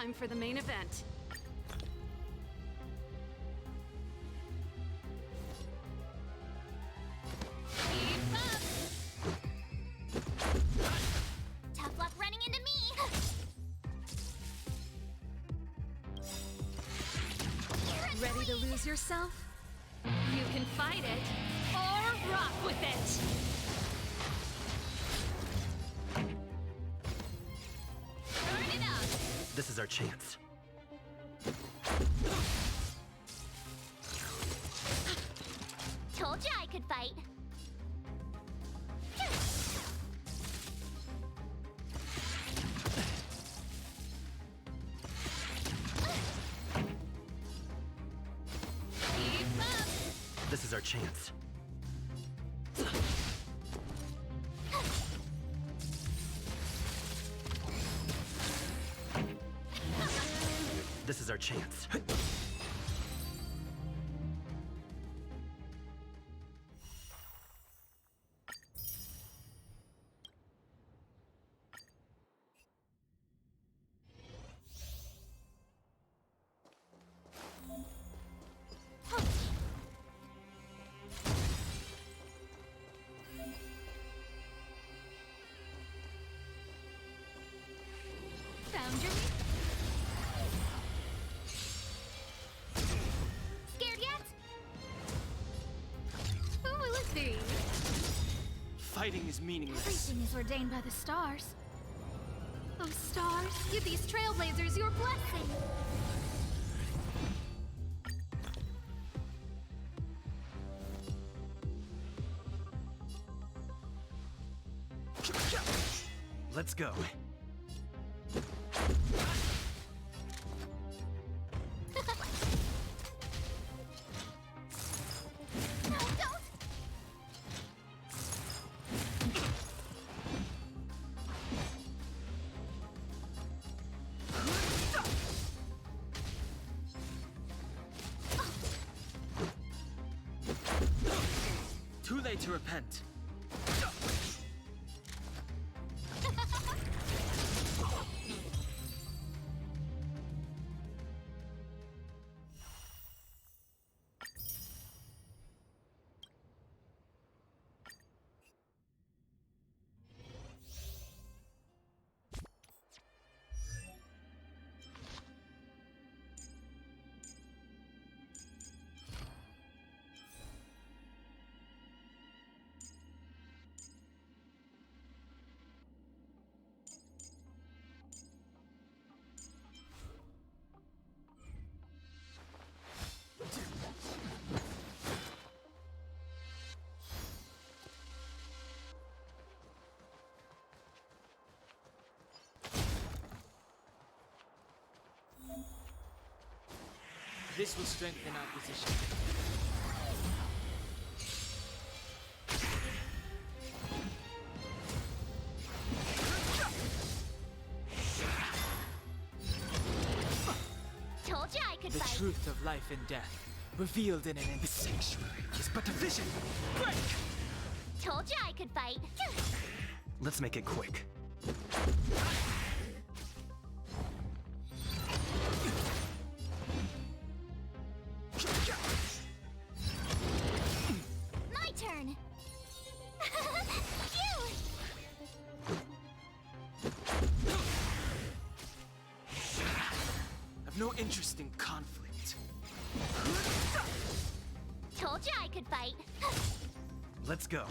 time for the main event. Keep up! Tough luck running into me! Ready to lose yourself? You can fight it, or rock with it! Turn it up! This is our chance. Told you I could fight. Keep up! This is our chance. This is our chance. Found your... Scared yet? Who will it be? Fighting is meaningless. Everything is ordained by the stars. Those stars, give these trailblazers your blessing! Let's go. No, don't! Too late to repent. This will strengthen our position. Told you I could The fight. truth of life and death, revealed in an instant. Sanctuary is but a vision. Break! Told you I could fight. Let's make it quick. My turn. Phew! I've no interest in conflict. Told you I could fight. Let's go.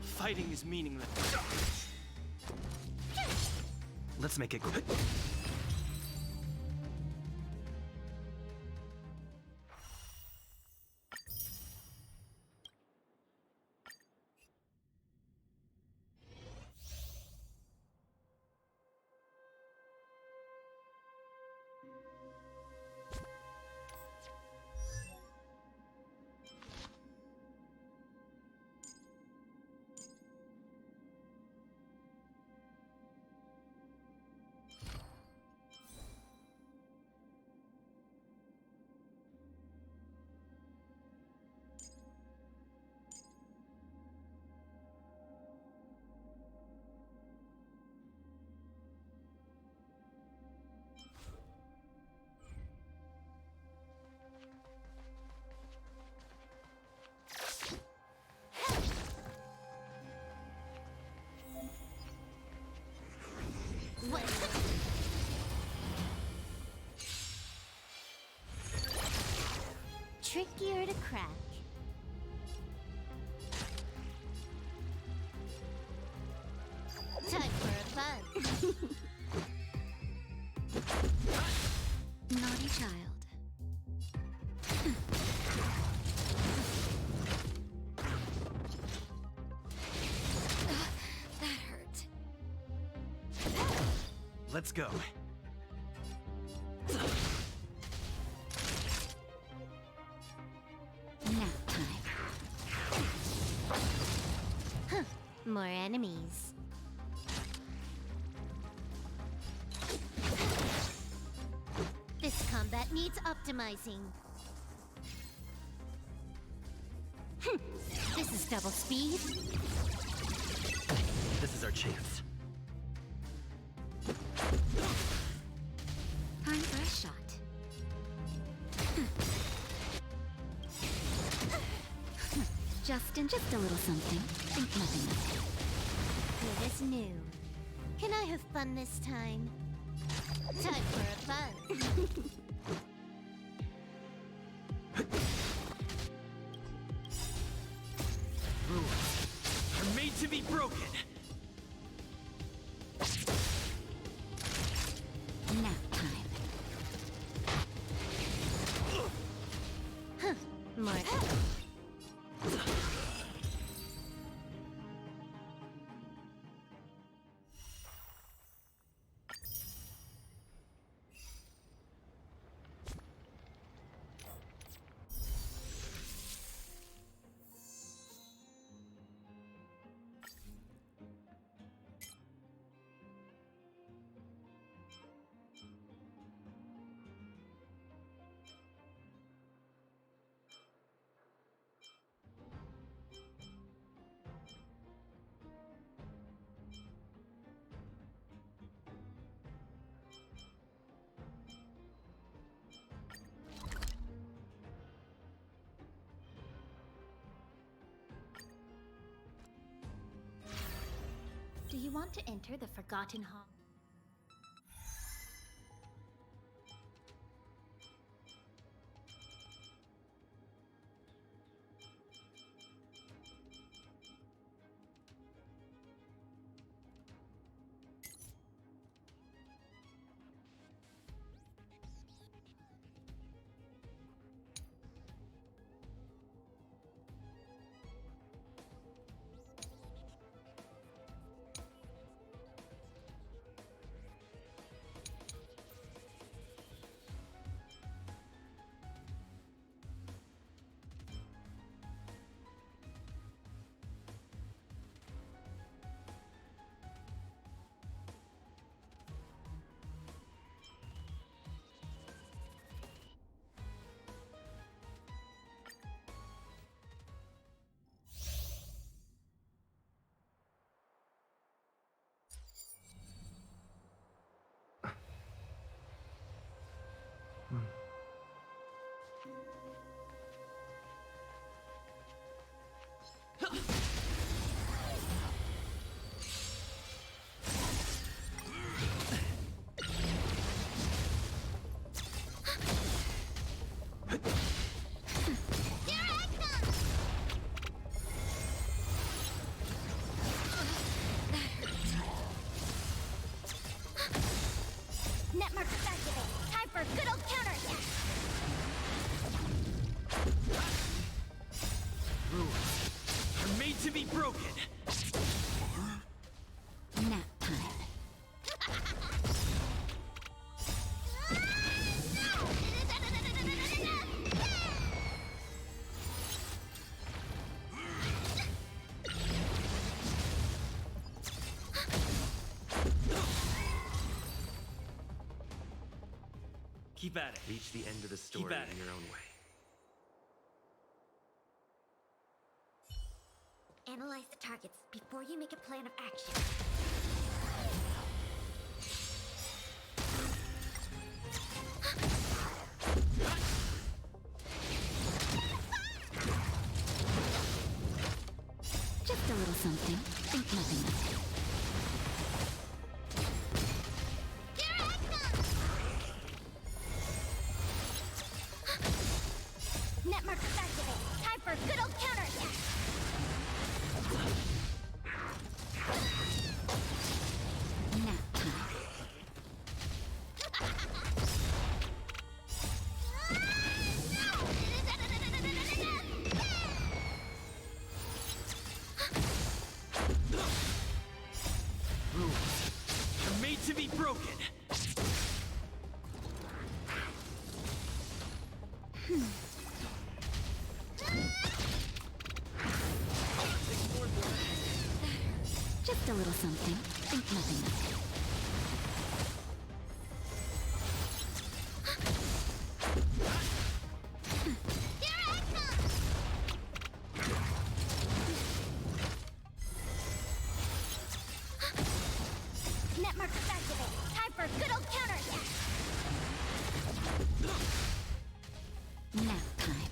Fighting is meaningless. Let's make it quick. trickier to crack. Time for a buzz. Naughty child. That hurt. Let's go. Nap time. More enemies. This combat needs optimizing. This is double speed. This is our chance. Time for a shot. Just a little something. Think nothing of it. Good as new. Can I have fun this time? Time for a buzz. Rules are made to be broken. Nap time. More. Do you want to enter the Forgotten Hall? Net markers activate. Time for a good old counterattack. Rules are made to be broken. Nap time. Keep at it. Reach the end of the story in your own way. Analyze the targets before you make a plan of action. Just a little something. Think nothing of it. Net markers activate. Time for a good old counterattack. Nap time. Rules are made to be broken. Just a little something. Think nothing of it. Here I come! Net markers activate. Time for a good old counterattack. Nap time.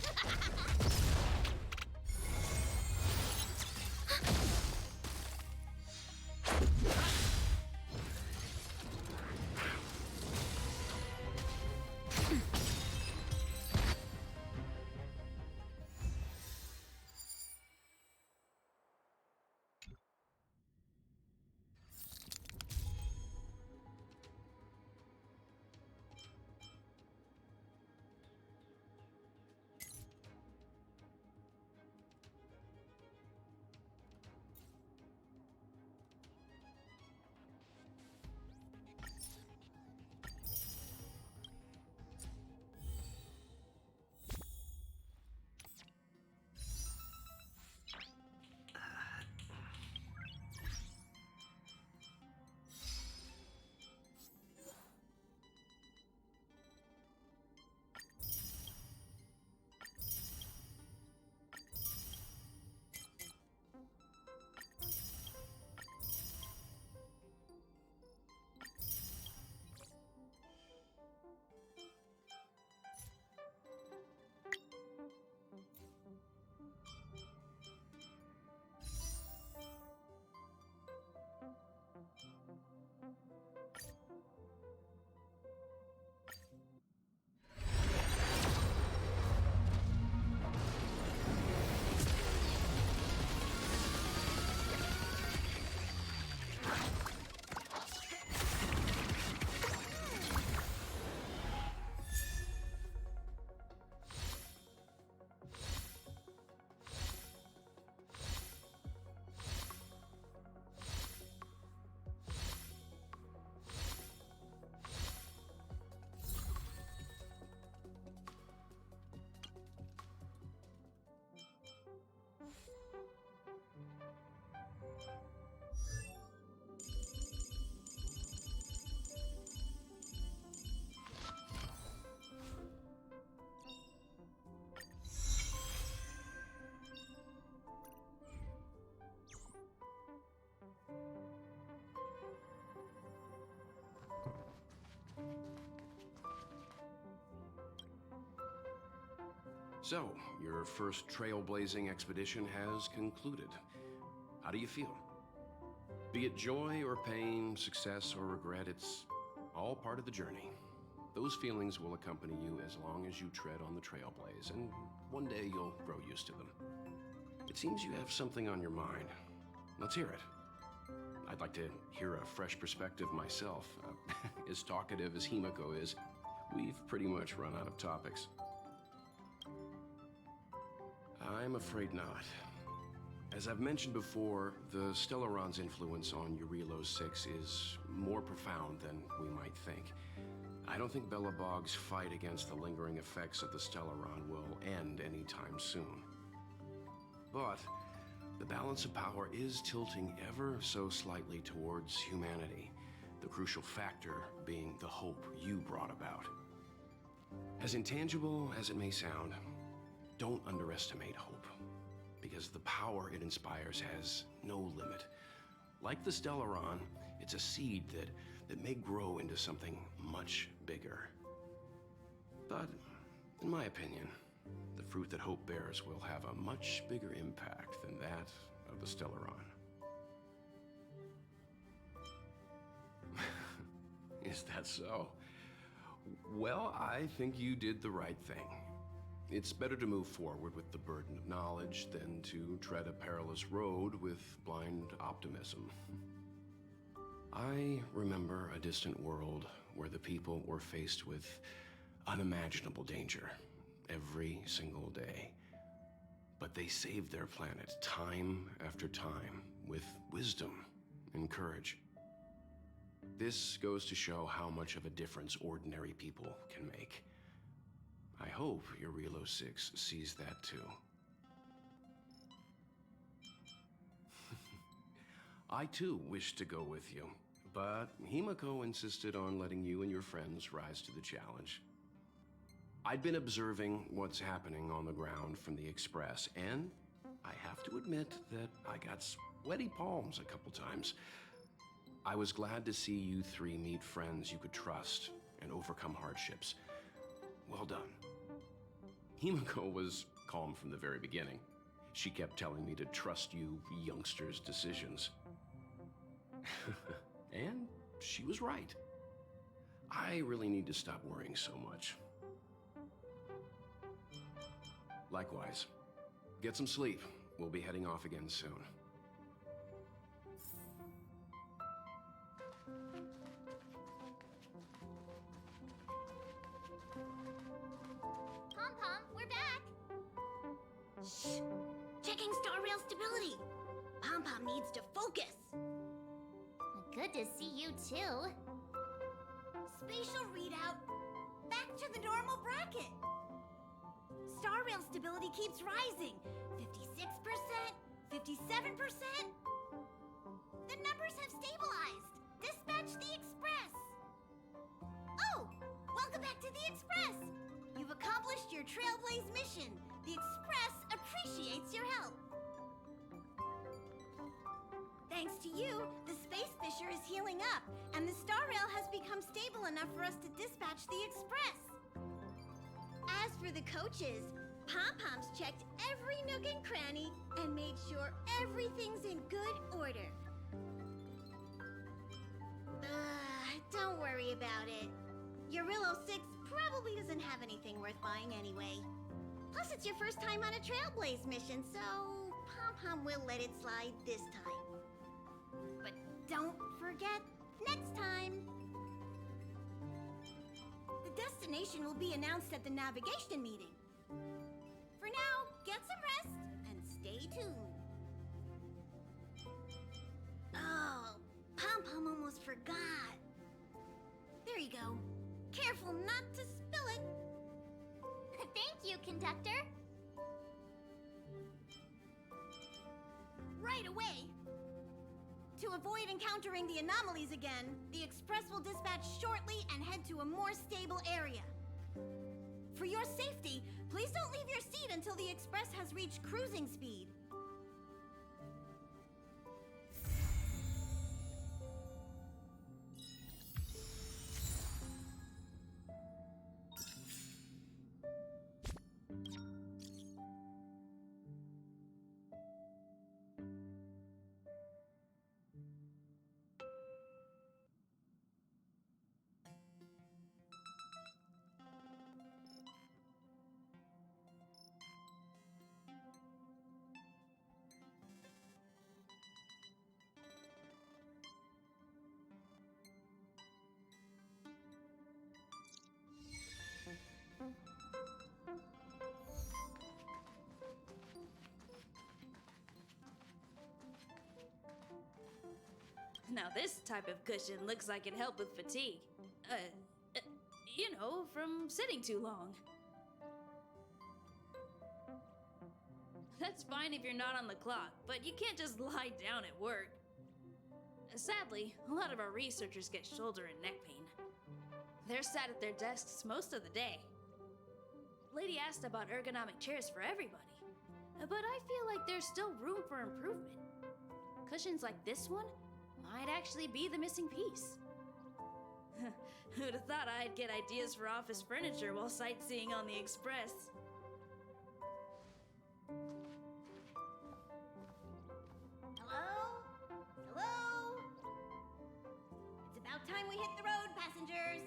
So, your first trailblazing expedition has concluded. How do you feel? Be it joy or pain, success or regret, it's all part of the journey. Those feelings will accompany you as long as you tread on the trailblaze, and one day you'll grow used to them. It seems you have something on your mind. Let's hear it. I'd like to hear a fresh perspective myself. As talkative as Himiko is, we've pretty much run out of topics. I'm afraid not. As I've mentioned before, the Stellaron's influence on Eurelos 6 is more profound than we might think. I don't think Belobog's fight against the lingering effects of the Stellaron will end anytime soon. But the balance of power is tilting ever so slightly towards humanity, the crucial factor being the hope you brought about. As intangible as it may sound, don't underestimate hope, because the power it inspires has no limit. Like the Stellaron, it's a seed that may grow into something much bigger. But, in my opinion, the fruit that hope bears will have a much bigger impact than that of the Stellaron. Is that so? Well, I think you did the right thing. It's better to move forward with the burden of knowledge than to tread a perilous road with blind optimism. I remember a distant world where the people were faced with unimaginable danger every single day. But they saved their planet time after time with wisdom and courage. This goes to show how much of a difference ordinary people can make. I hope your Relo 6 sees that too. I too wish to go with you, but Himiko insisted on letting you and your friends rise to the challenge. I'd been observing what's happening on the ground from the Express, and I have to admit that I got sweaty palms a couple times. I was glad to see you three meet friends you could trust and overcome hardships. Well done. Himiko was calm from the very beginning. She kept telling me to trust you youngsters' decisions. And she was right. I really need to stop worrying so much. Likewise. Get some sleep. We'll be heading off again soon. Pom-Pom, we're back! Shh! Checking star rail stability! Pom-Pom needs to focus! Good to see you too. Spatial readout. Back to the normal bracket. Star rail stability keeps rising. 56%, 57%. The numbers have stabilized. Dispatch the Express. Oh, welcome back to the Express. You've accomplished your Trailblaze mission. The Express appreciates your help. Thanks to you, the space fissure is healing up, and the star rail has become stable enough for us to dispatch the Express. As for the coaches, Pom-Pom's checked every nook and cranny and made sure everything's in good order. Don't worry about it. Your Relo 6 probably doesn't have anything worth buying anyway. Plus, it's your first time on a Trailblaze mission, so Pom-Pom will let it slide this time. But don't forget, next time! The destination will be announced at the navigation meeting. For now, get some rest and stay tuned. Oh, Pom-Pom almost forgot. There you go. Careful not to spill it. Thank you, conductor. Right away. To avoid encountering the anomalies again, the Express will dispatch shortly and head to a more stable area. For your safety, please don't leave your seat until the Express has reached cruising speed. Now this type of cushion looks like it'd help with fatigue. You know, from sitting too long. That's fine if you're not on the clock, but you can't just lie down at work. Sadly, a lot of our researchers get shoulder and neck pain. They're sat at their desks most of the day. Lady asked about ergonomic chairs for everybody, but I feel like there's still room for improvement. Cushions like this one might actually be the missing piece. Who'd have thought I'd get ideas for office furniture while sightseeing on the Express? Hello? Hello? It's about time we hit the road, passengers.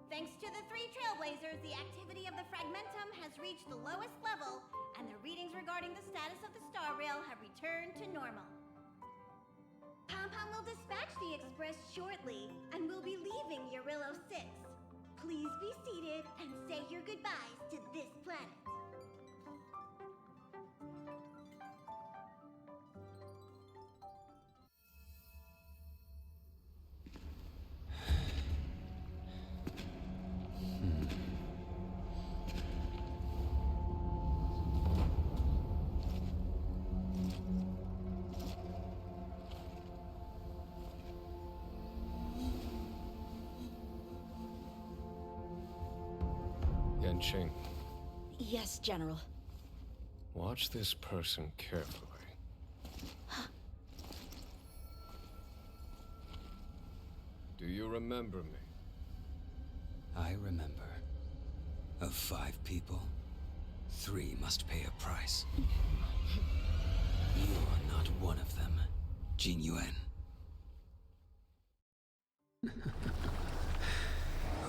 Thanks to the three trailblazers, the activity of the fragmentum has reached the lowest level, and the readings regarding the status of the star rail have returned to normal. Pom-Pom will dispatch the express shortly, and will be leaving Eurillo 6. Please be seated and say your goodbyes to this planet. Yanqing, Yes, General. watch this person carefully. Do you remember me? I remember. Of 5 people, 3 must pay a price. You are not one of them, Jin Yuan. Of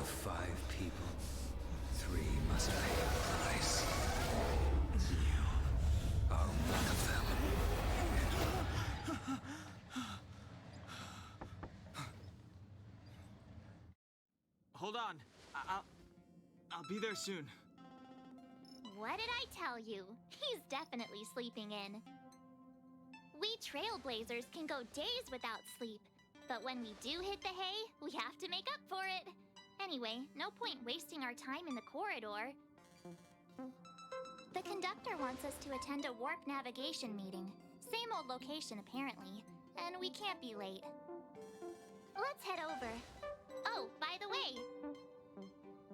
5 people, 3 must pay a price. You are one of them. Hold on. I'll be there soon. What did I tell you? He's definitely sleeping in. We trailblazers can go days without sleep, but when we do hit the hay, we have to make up for it. Anyway, no point wasting our time in the corridor. The conductor wants us to attend a warp navigation meeting. Same old location, apparently, and we can't be late. Let's head over. Oh, by the way,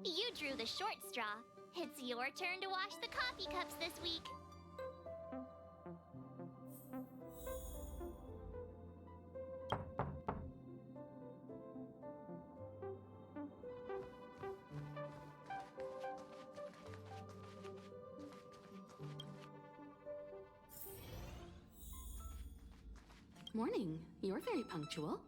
you drew the short straw. It's your turn to wash the coffee cups this week. Morning. You're very punctual.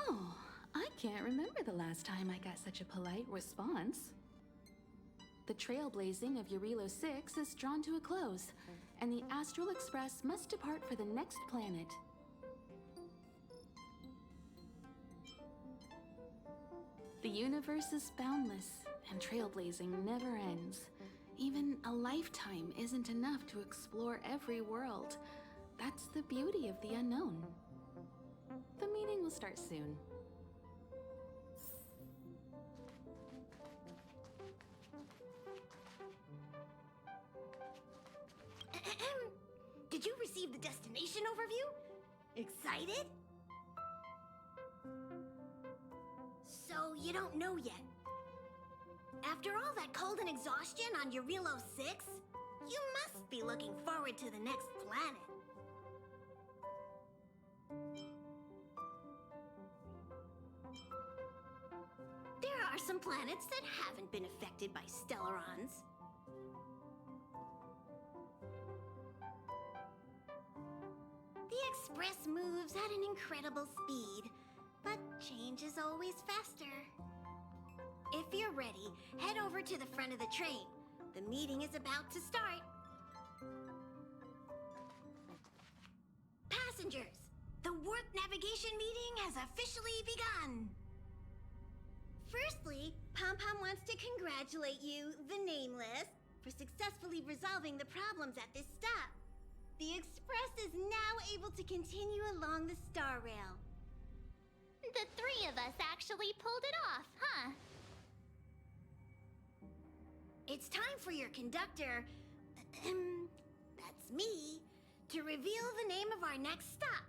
Oh, I can't remember the last time I got such a polite response. The trailblazing of Eurillo 6 is drawn to a close, and the Astral Express must depart for the next planet. The universe is boundless, and trailblazing never ends. Even a lifetime isn't enough to explore every world. That's the beauty of the unknown. The meeting will start soon. Did you receive the destination overview? Excited? So you don't know yet. After all that cold and exhaustion on Eurillo 6, you must be looking forward to the next planet. There are some planets that haven't been affected by Stellarons. The Express moves at an incredible speed, but change is always faster. If you're ready, head over to the front of the train. The meeting is about to start. Passengers, the warp navigation meeting has officially begun. Firstly, Pom-Pom wants to congratulate you, the Nameless, for successfully resolving the problems at this stop. The Express is now able to continue along the Star Rail. The 3 of us actually pulled it off, huh? It's time for your conductor, that's me, to reveal the name of our next stop.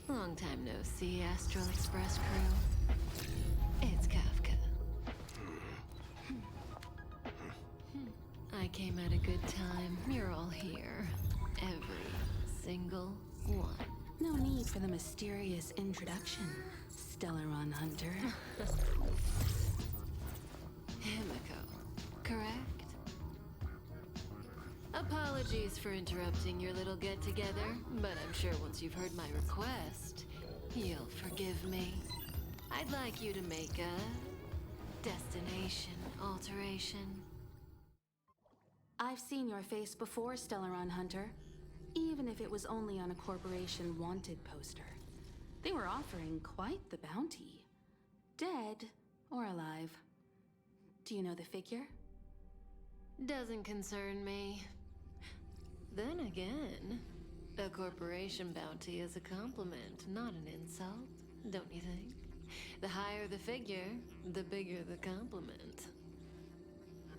Long time no see, Astral Express crew. It's Kafka. I came at a good time. You're all here. Every single one. No need for the mysterious introduction, Stellaron Hunter. Himiko, correct? Apologies for interrupting your little get-together, but I'm sure once you've heard my request, you'll forgive me. I'd like you to make a destination alteration. I've seen your face before, Stellaron Hunter. Even if it was only on a corporation wanted poster. They were offering quite the bounty. Dead or alive. Do you know the figure? Doesn't concern me. Then again, a corporation bounty is a compliment, not an insult, don't you think? The higher the figure, the bigger the compliment.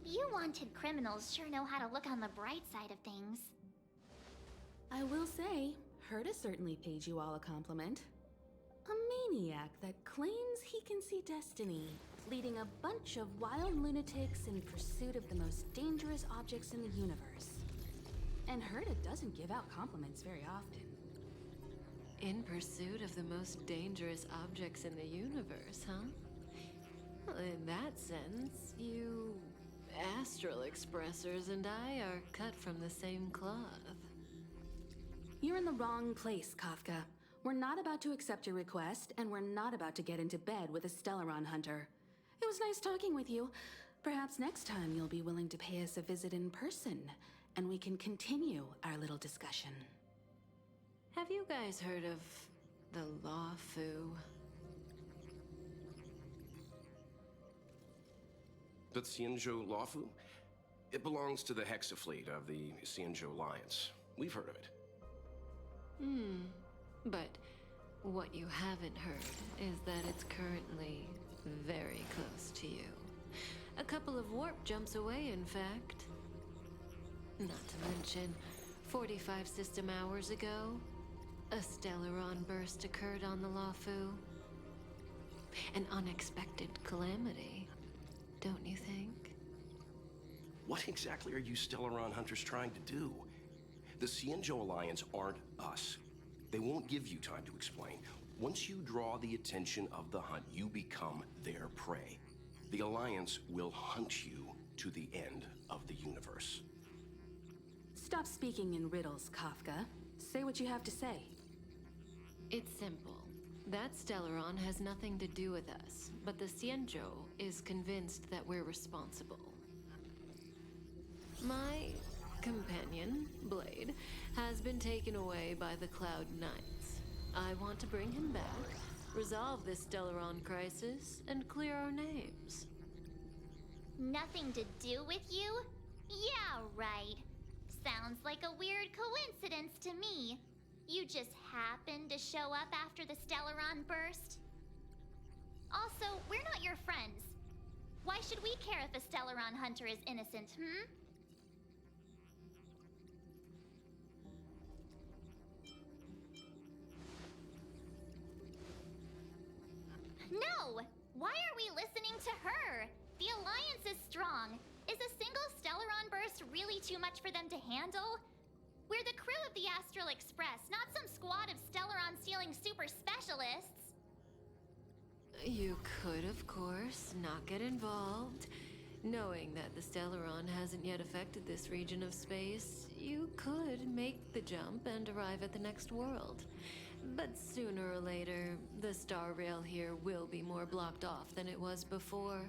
You wanted criminals sure know how to look on the bright side of things. I will say, Herta certainly paid you all a compliment. A maniac that claims he can see destiny, leading a bunch of wild lunatics in pursuit of the most dangerous objects in the universe. And Herta doesn't give out compliments very often. In pursuit of the most dangerous objects in the universe, huh? Well, in that sense, you astral expressors and I are cut from the same cloth. You're in the wrong place, Kafka. We're not about to accept your request, and we're not about to get into bed with a Stellaron Hunter. It was nice talking with you. Perhaps next time you'll be willing to pay us a visit in person, and we can continue our little discussion. Have you guys heard of the Law Fu? The Xianzhou Lawfu? It belongs to the Hexafleet of the Xianzhou Alliance. We've heard of it. But what you haven't heard is that it's currently very close to you. A couple of warp jumps away, in fact. Not to mention, 45 system hours ago, a Stellaron burst occurred on the Lawfu. An unexpected calamity, don't you think? What exactly are you Stellaron Hunters trying to do? The Xianzhou Alliance aren't us. They won't give you time to explain. Once you draw the attention of the hunt, you become their prey. The Alliance will hunt you to the end of the universe. Stop speaking in riddles, Kafka. Say what you have to say. It's simple. That Stellaron has nothing to do with us, but the Xianzhou is convinced that we're responsible. My companion, Blade, has been taken away by the Cloud Knights. I want to bring him back, resolve this Stellaron crisis, and clear our names. Nothing to do with you? Yeah, right. Sounds like a weird coincidence to me. You just happened to show up after the Stellaron burst? Also, we're not your friends. Why should we care if a Stellaron hunter is innocent, No! Why are we listening to her? The Alliance is strong. Is a single Stellaron burst really too much for them to handle? We're the crew of the Astral Express, not some squad of Stellaron-stealing super specialists. You could, of course, not get involved. Knowing that the Stellaron hasn't yet affected this region of space, you could make the jump and arrive at the next world. But sooner or later, the star rail here will be more blocked off than it was before.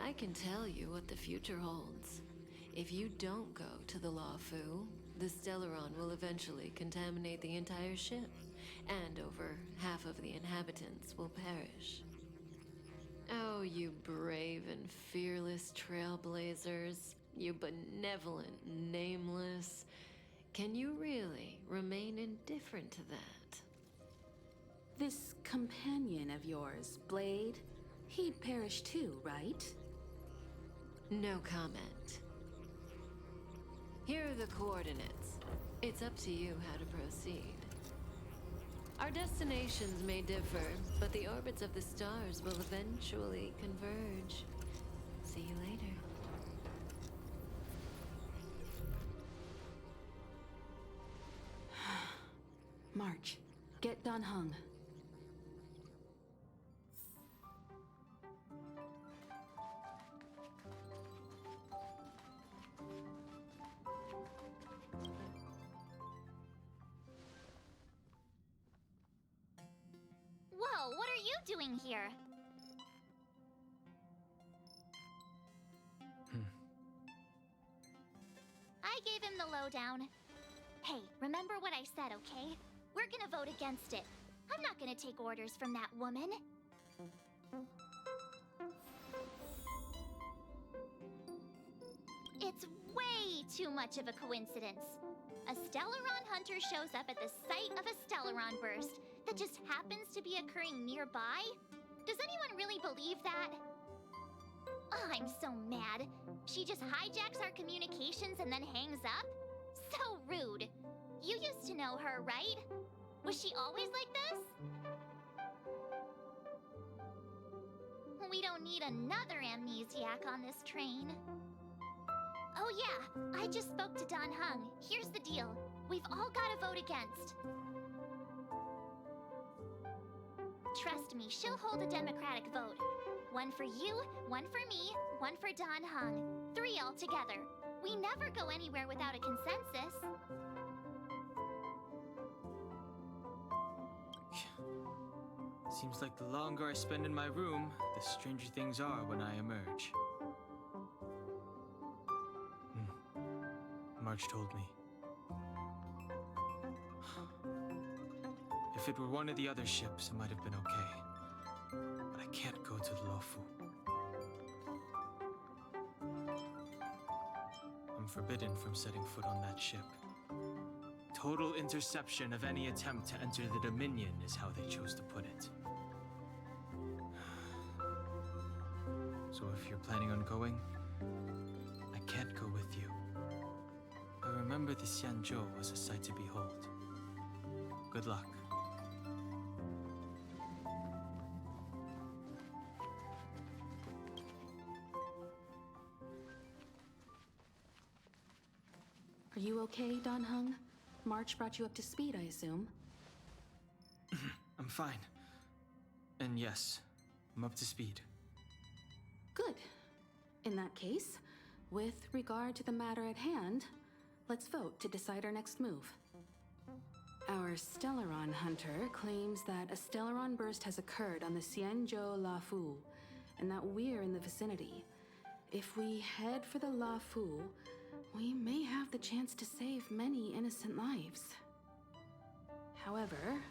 I can tell you what the future holds. If you don't go to the Lawfu, the Stellaron will eventually contaminate the entire ship, and over half of the inhabitants will perish. Oh, you brave and fearless trailblazers, you benevolent nameless. Can you really remain indifferent to that? This companion of yours, Blade, he'd perish too, right? No comment. Here are the coordinates. It's up to you how to proceed. Our destinations may differ, but the orbits of the stars will eventually converge. See you later. March, get Dan Heng. doing here? I gave him the lowdown. Hey, remember what I said, okay? We're gonna vote against it. I'm not gonna take orders from that woman. It's way too much of a coincidence. A Stellaron hunter shows up at the site of a Stellaron burst that just happens to be occurring nearby? Does anyone really believe that? Oh, I'm so mad. She just hijacks our communications and then hangs up? So rude. You used to know her, right? Was she always like this? We don't need another amnesiac on this train. Oh yeah, I just spoke to Don Hung. Here's the deal. We've all got to vote against. Trust me, she'll hold a democratic vote. One for you, one for me, one for Don Hung. 3 altogether. We never go anywhere without a consensus. Seems like the longer I spend in my room, the stranger things are when I emerge. March told me. If it were one of the other ships, it might have been okay. But I can't go to Luofu. I'm forbidden from setting foot on that ship. Total interception of any attempt to enter the Dominion is how they chose to put it. So if you're planning on going, I can't go with you. I remember the Xianzhou was a sight to behold. Good luck. Are you okay, Don Hung? March brought you up to speed, I assume. I'm fine. And yes, I'm up to speed. Good. In that case, with regard to the matter at hand, let's vote to decide our next move. Our Stellaron hunter claims that a Stellaron burst has occurred on the Xianzhou Luofu, and that we're in the vicinity. If we head for the Luofu, we may have the chance to save many innocent lives. However,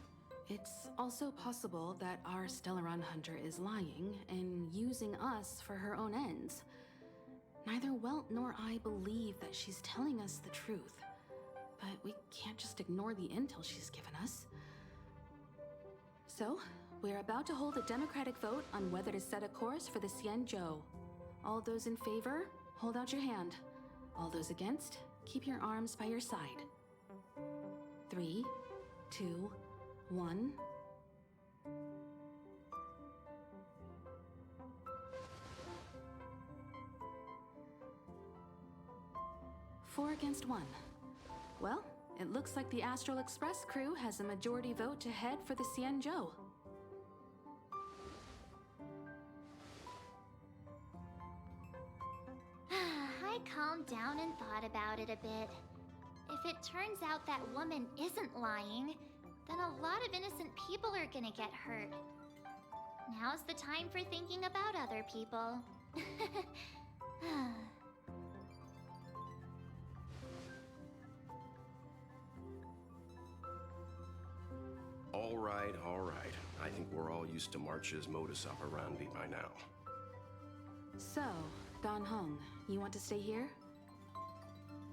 it's also possible that our Stellaron hunter is lying and using us for her own ends. Neither Welt nor I believe that she's telling us the truth, but we can't just ignore the intel she's given us. So, we're about to hold a democratic vote on whether to set a course for the Xianzhou. All those in favor, hold out your hand. All those against, keep your arms by your side. 3, 2, 1. Four against 1. Well, it looks like the Astral Express crew has a majority vote to head for the Xianzhou. I calmed down and thought about it a bit. If it turns out that woman isn't lying, then a lot of innocent people are gonna get hurt. Now's the time for thinking about other people. All right, all right. I think we're all used to March's modus operandi by now. So, Don Hung, you want to stay here?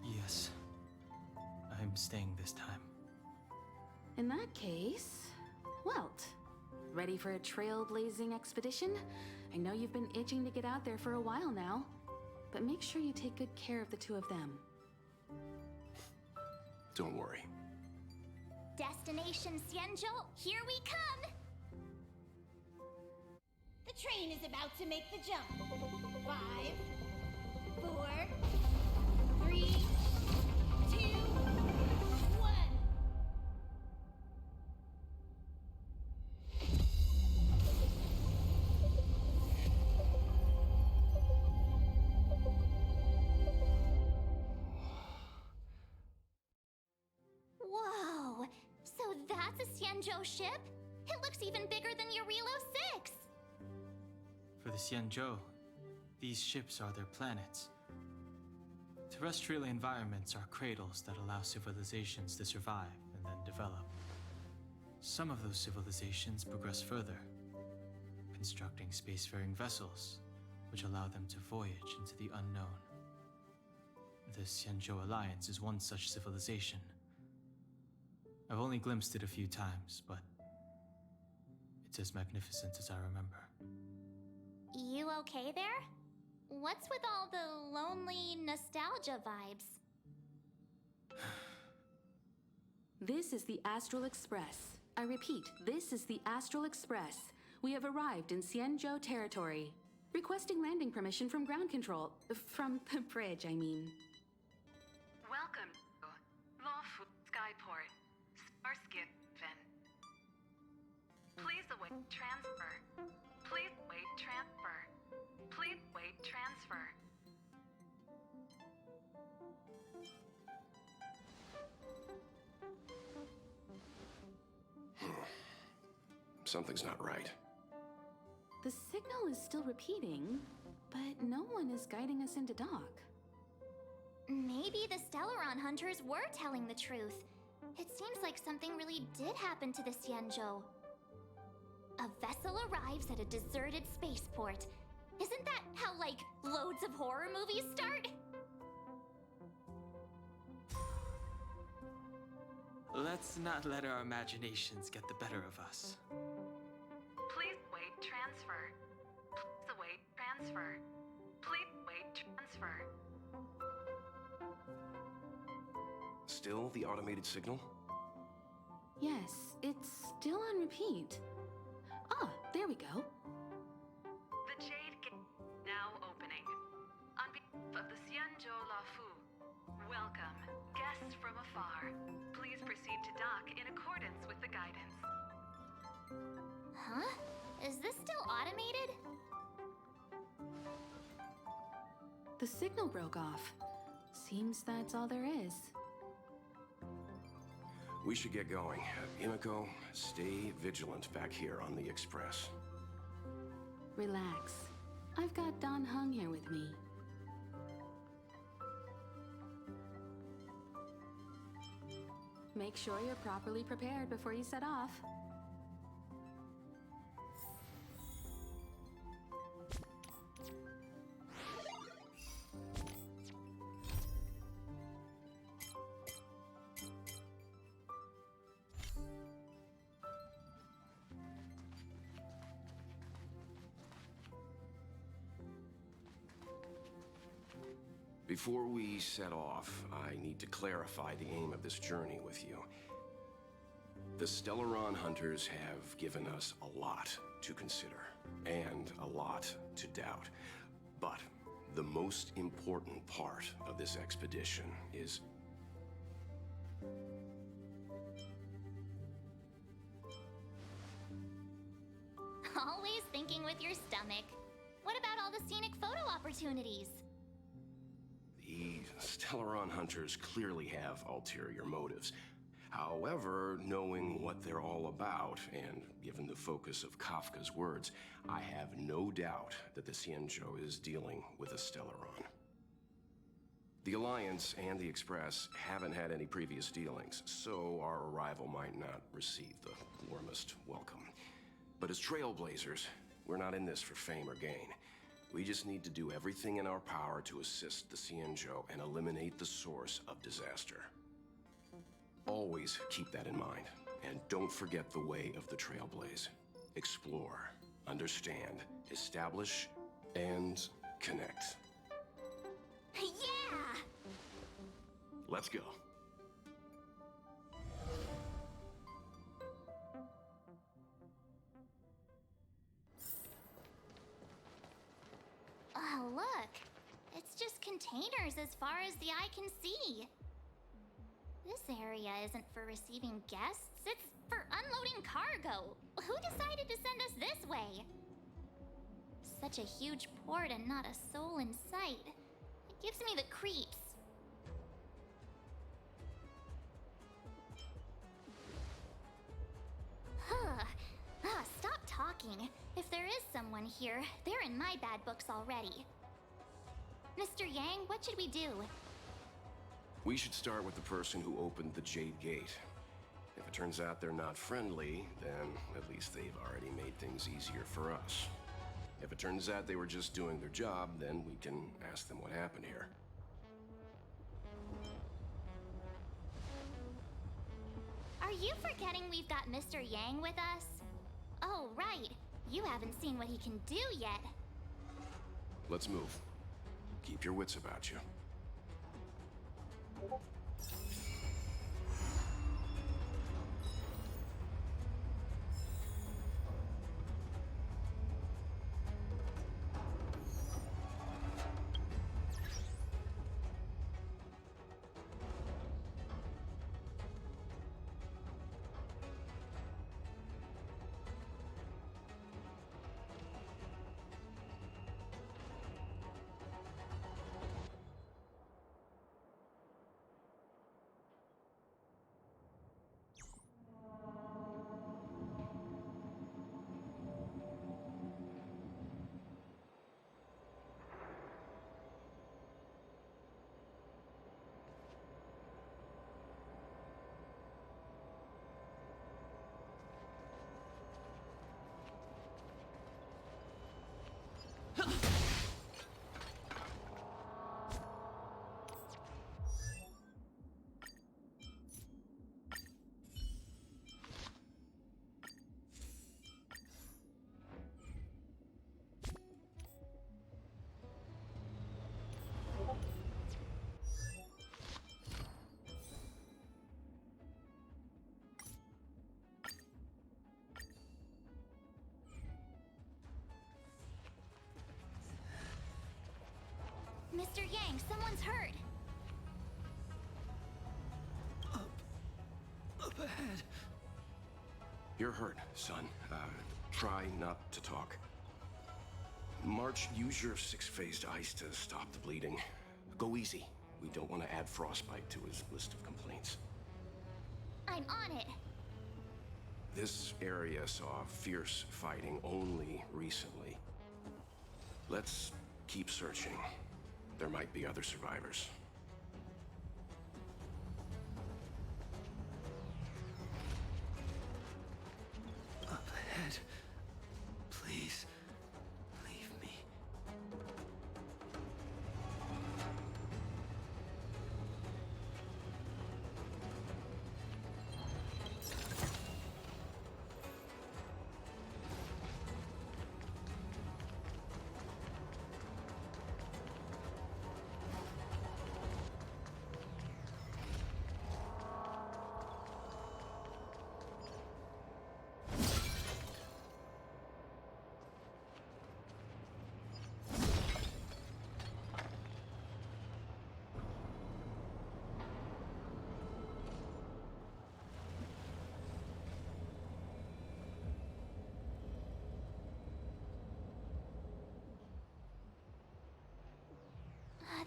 Yes. I'm staying this time. In that case, Welt, ready for a trailblazing expedition? I know you've been itching to get out there for a while now, but make sure you take good care of the two of them. Don't worry. Destination Xianzhou, here we come! The train is about to make the jump. 5, 4, 3, 2, 1. Whoa! So that's a Xianzhou ship? It looks even bigger than Eurilo 6! Xianzhou, these ships are their planets. Terrestrial environments are cradles that allow civilizations to survive and then develop. Some of those civilizations progress further, constructing spacefaring vessels, which allow them to voyage into the unknown. The Xianzhou Alliance is one such civilization. I've only glimpsed it a few times, but it's as magnificent as I remember. You okay there? What's with all the lonely nostalgia vibes? This is the Astral Express. I repeat, this is the Astral Express. We have arrived in Xianzhou territory. Requesting landing permission from ground control. From the bridge, I mean. Welcome to Lawfu Skyport. Starskin Fin. Please await transfer. Please wait transfer. Please wait transfer. Something's not right. The signal is still repeating, but no one is guiding us into dock. Maybe the Stellaron hunters were telling the truth. It seems like something really did happen to the Xianzhou. A vessel arrives at a deserted spaceport. Isn't that how, like, loads of horror movies start? Let's not let our imaginations get the better of us. Please wait transfer. Please await transfer. Please wait transfer. Still the automated signal? Yes, it's still on repeat. Ah, there we go. The Jade Gate now opening. On behalf of the Xianzhou Lafu, welcome, guests from afar. Please proceed to dock in accordance with the guidance. Huh? Is this still automated? The signal broke off. Seems that's all there is. We should get going. Himiko, stay vigilant back here on the Express. Relax. I've got Don Hung here with me. Make sure you're properly prepared before you set off. Before we set off, I need to clarify the aim of this journey with you. The Stellaron hunters have given us a lot to consider, and a lot to doubt. But the most important part of this expedition is... Always thinking with your stomach. What about all the scenic photo opportunities? The Stellaron hunters clearly have ulterior motives. However, knowing what they're all about, and given the focus of Kafka's words, I have no doubt that the Xianzhou is dealing with a Stellaron. The Alliance and the Express haven't had any previous dealings, so our arrival might not receive the warmest welcome. But as trailblazers, we're not in this for fame or gain. We just need to do everything in our power to assist the Xianzhou and eliminate the source of disaster. Always keep that in mind, and don't forget the way of the Trailblaze. Explore, understand, establish, and connect. Yeah! Let's go. Oh, look. It's just containers as far as the eye can see. This area isn't for receiving guests, it's for unloading cargo. Who decided to send us this way? Such a huge port and not a soul in sight. It gives me the creeps. Stop talking. If there is someone everyone here. They're in my bad books already. Mr. Yang, what should we do? We should start with the person who opened the Jade Gate. If it turns out they're not friendly, then at least they've already made things easier for us. If it turns out they were just doing their job, then we can ask them what happened here. Are you forgetting we've got Mr. Yang with us? Oh, right. You haven't seen what he can do yet. Let's move. Keep your wits about you. Mr. Yang, someone's hurt. Up ahead. You're hurt, son. Try not to talk. March, use your six-phased ice to stop the bleeding. Go easy. We don't want to add frostbite to his list of complaints. I'm on it. This area saw fierce fighting only recently. Let's keep searching. There might be other survivors. Up ahead. Please. Leave me.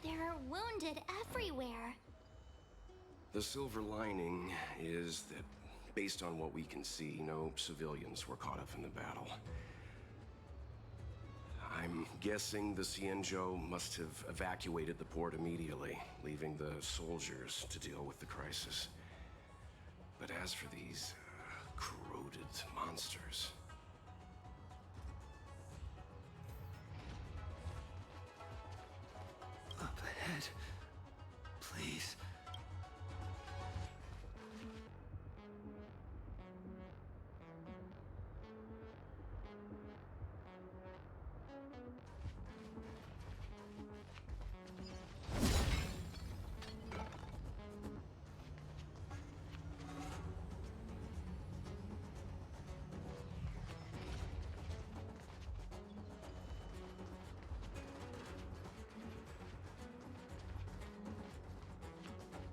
There are wounded everywhere. The silver lining is that, based on what we can see, no civilians were caught up in the battle. I'm guessing the Xianzhou must have evacuated the port immediately, leaving the soldiers to deal with the crisis. But as for these corroded monsters... Up ahead. Please.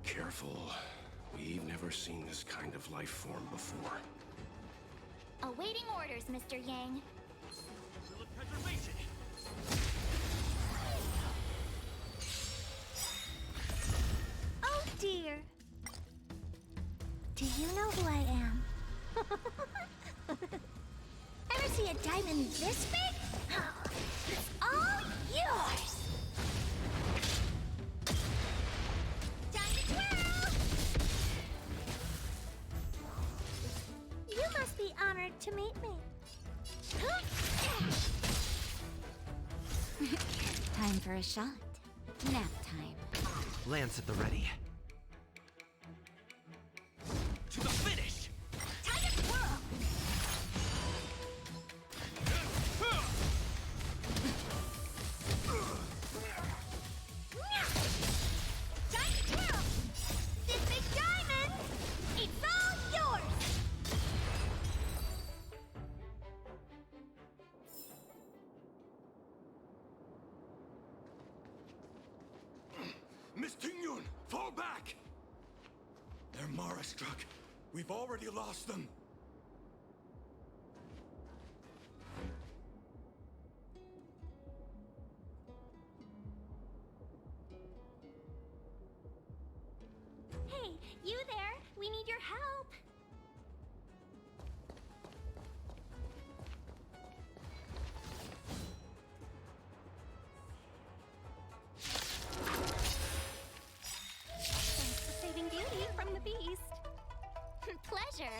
Careful. We've never seen this kind of life form before. Awaiting orders, Mr. Yang. Preservation. Oh dear. Do you know who I am? Ever see a diamond this big? Honored to meet me. Time for a shot. Nap time. Lance at the ready. To the finish! Tiger Swirl! Tiger Swirl! This big diamond! It's all yours! Miss Tingyun, fall back! They're Mara struck. We've already lost them. Hey, you there? We need your help. Thanks for saving Beauty from the beast. Pleasure.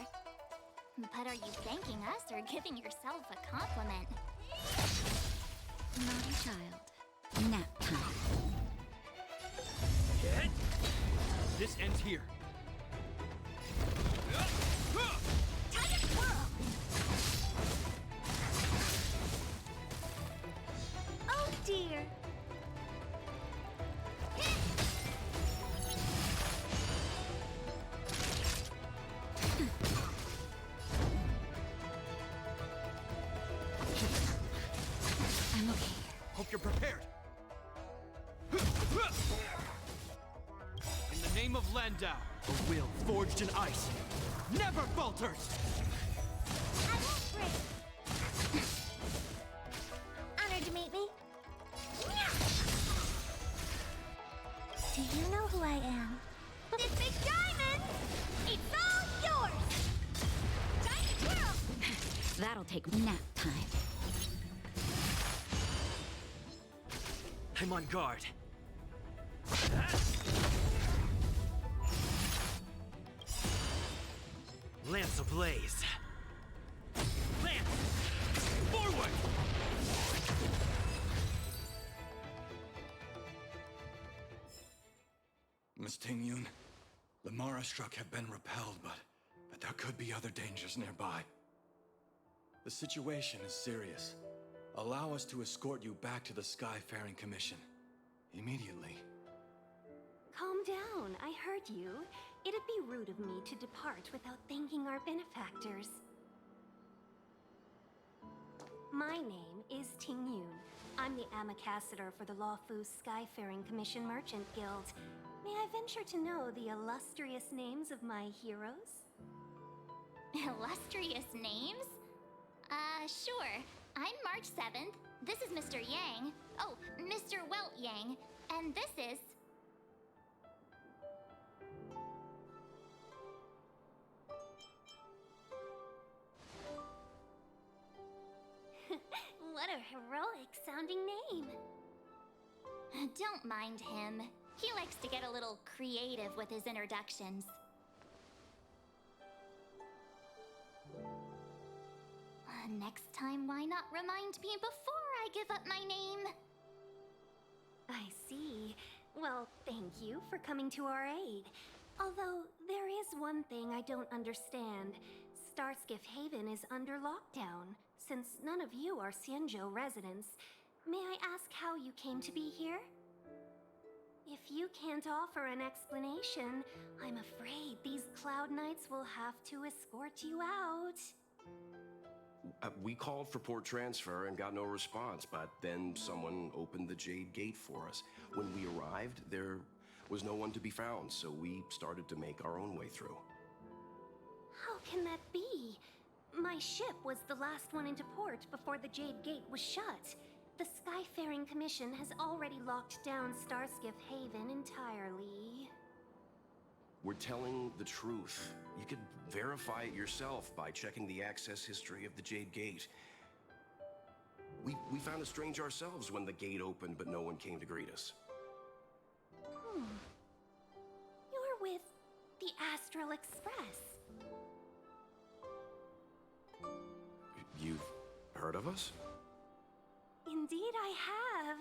But are you thanking us or giving yourself a compliment? Naughty child. Nap time. Get! This ends here. Tiger Swirl! Oh dear. I'm okay. Hope you're prepared. In the name of Landau, a will forged in ice never falters! I won't break. Honored to meet me. Do you know who I am? This big diamond! It's all yours! Tiger Swirl! That'll take nap time. I'm on guard. Lance ablaze. Lance! Forward! Miss Tingyun, the Mara struck have been repelled, but there could be other dangers nearby. The situation is serious. Allow us to escort you back to the Skyfaring Commission. Immediately. Calm down, I heard you. It'd be rude of me to depart without thanking our benefactors. My name is Ting Yun. I'm the ambassador for the Lawfu Skyfaring Commission Merchant Guild. May I venture to know the illustrious names of my heroes? Illustrious names? Sure. I'm March 7th. This is Mr. Yang. Oh, Mr. Welt Yang. And this is... What a heroic sounding name. Don't mind him. He likes to get a little creative with his introductions. Next time, why not remind me before I give up my name? I see. Well, thank you for coming to our aid. Although, there is one thing I don't understand. Starskiff Haven is under lockdown. Since none of you are Xianzhou residents, may I ask how you came to be here? If you can't offer an explanation, I'm afraid these Cloud Knights will have to escort you out. We called for port transfer and got no response, but then someone opened the Jade Gate for us. When we arrived, there was no one to be found, so we started to make our own way through. How can that be? My ship was the last one into port before the Jade Gate was shut. The Skyfaring Commission has already locked down Starskiff Haven entirely. We're telling the truth. You could verify it yourself by checking the access history of the Jade Gate. We found it strange ourselves when the gate opened, but no one came to greet us. You're with the Astral Express. Heard of us? Indeed I have.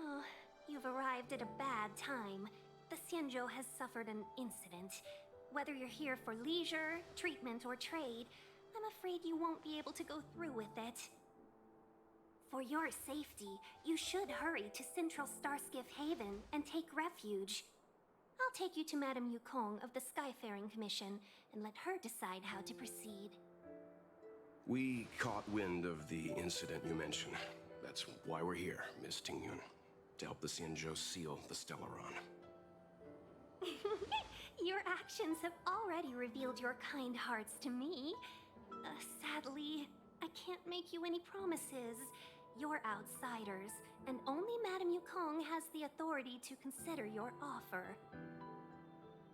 Oh, you've arrived at a bad time. The Xianzhou has suffered an incident. Whether you're here for leisure, treatment, or trade, I'm afraid you won't be able to go through with it. For your safety, you should hurry to Central Starskiff Haven and take refuge. I'll take you to Madame Yukong of the Skyfaring Commission and let her decide how to proceed. We caught wind of the incident you mentioned. That's why we're here, Miss Tingyun. To help the Xianzhou seal the Stellaron. Your actions have already revealed your kind hearts to me. Sadly, I can't make you any promises. You're outsiders, and only Madame Yukong has the authority to consider your offer.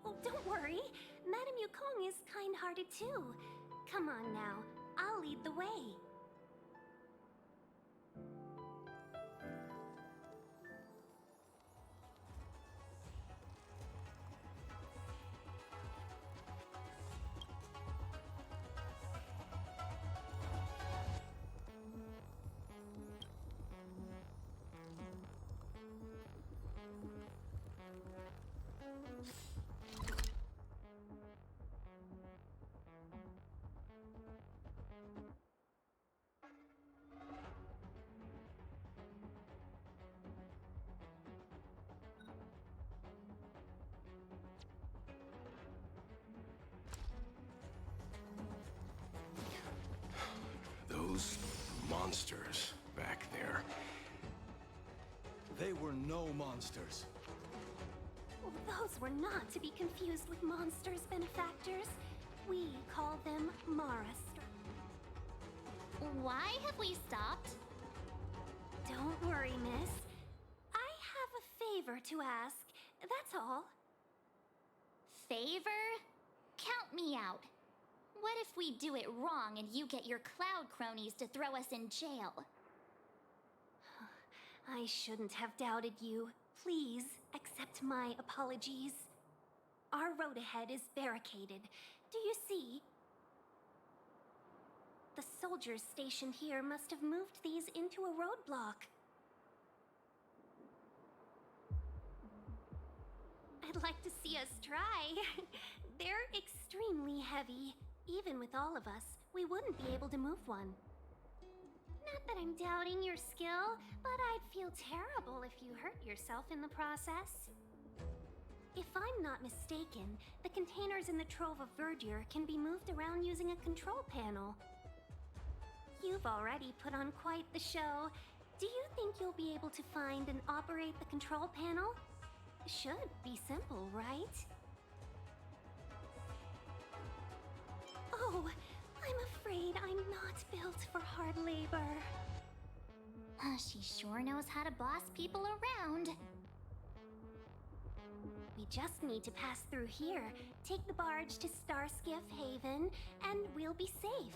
Oh, don't worry. Madame Yukong is kind-hearted too. Come on now, I'll lead the way. Those monsters back there. They were no monsters. Oh, those were not to be confused with monsters, benefactors. We call them Marastra. Why have we stopped? Don't worry, miss. I have a favor to ask, that's all. Favor? Count me out. What if we do it wrong and you get your cloud cronies to throw us in jail? I shouldn't have doubted you. Please accept my apologies. Our road ahead is barricaded. Do you see? The soldiers stationed here must have moved these into a roadblock. I'd like to see us try. They're extremely heavy. Even with all of us, we wouldn't be able to move one. Not that I'm doubting your skill, but I'd feel terrible if you hurt yourself in the process. If I'm not mistaken, the containers in the Trove of Verdure can be moved around using a control panel. You've already put on quite the show. Do you think you'll be able to find and operate the control panel? Should be simple, right? Oh, I'm afraid I'm not built for hard labor. She sure knows how to boss people around. We just need to pass through here, take the barge to Starskiff Haven, and we'll be safe.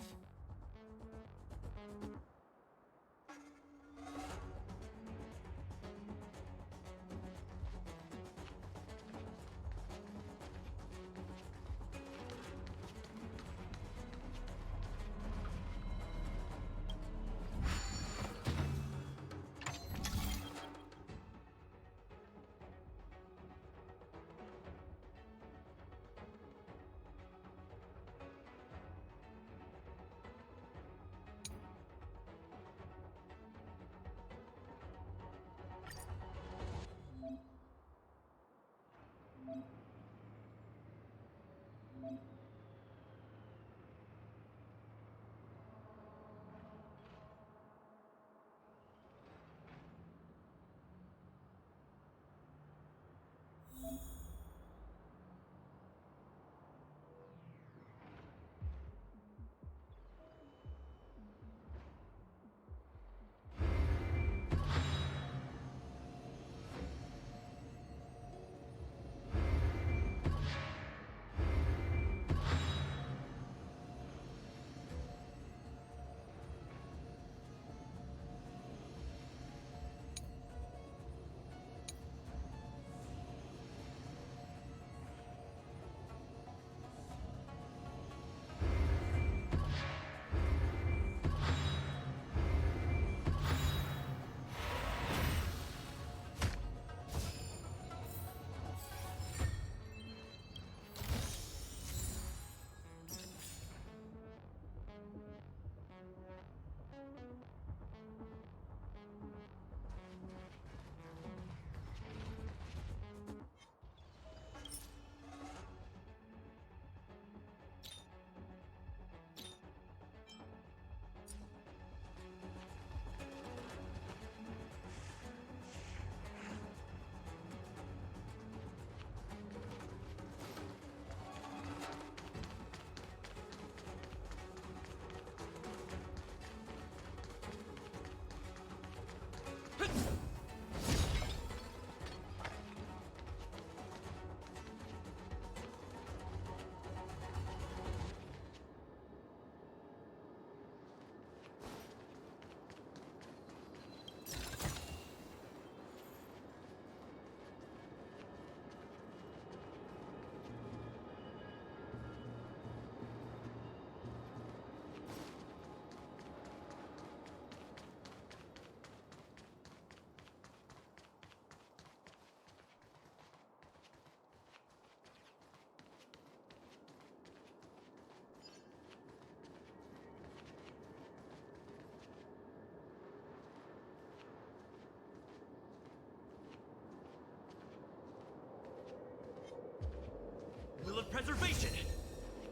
preservation!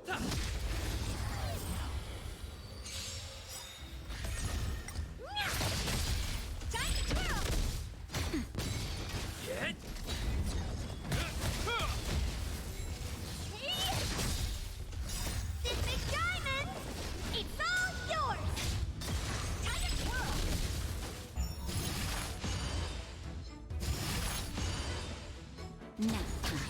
Time to twirl! Get! This big diamond! It's all yours! Time to twirl! Nap time.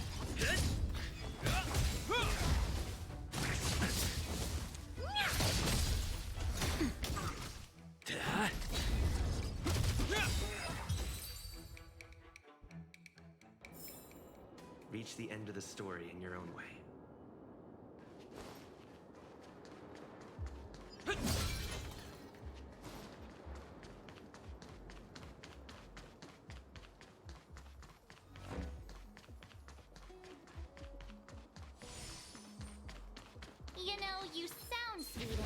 Reach the end of the story in your own way. You know, you sound sweet.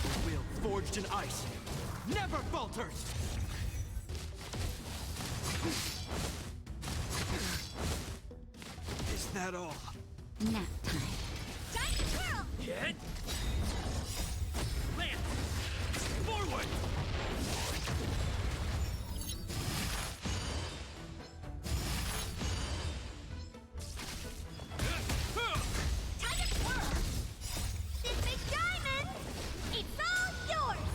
The will forged in ice never falters! Is that all? Nap time. Time to twirl! Get! Land! Forward! Time to twirl! This big diamond! It's all yours!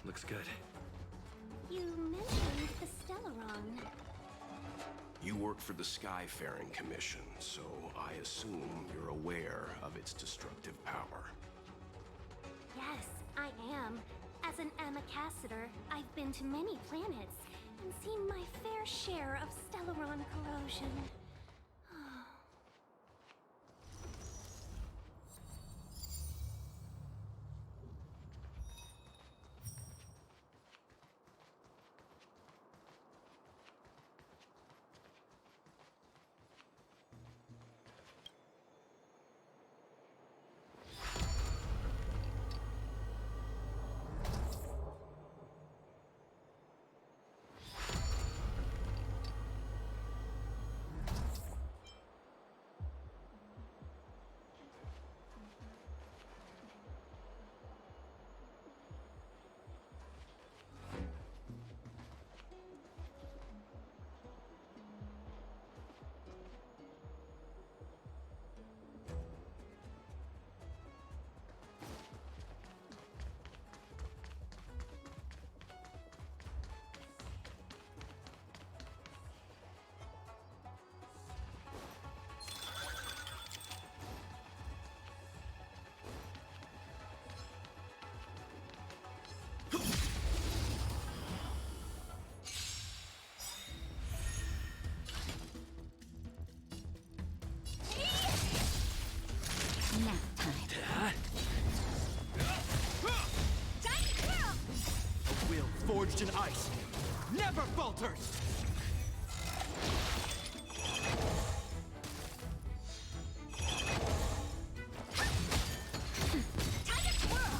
Looks good. You mentioned the Stellaron. You work for the Skyfaring Commission, so I assume you're aware of its destructive power. Yes, I am. As an Amicassator, I've been to many planets and seen my fair share of Stellaron corrosion. Nap time. Time to twirl! A will forged in ice never falters! Time to twirl!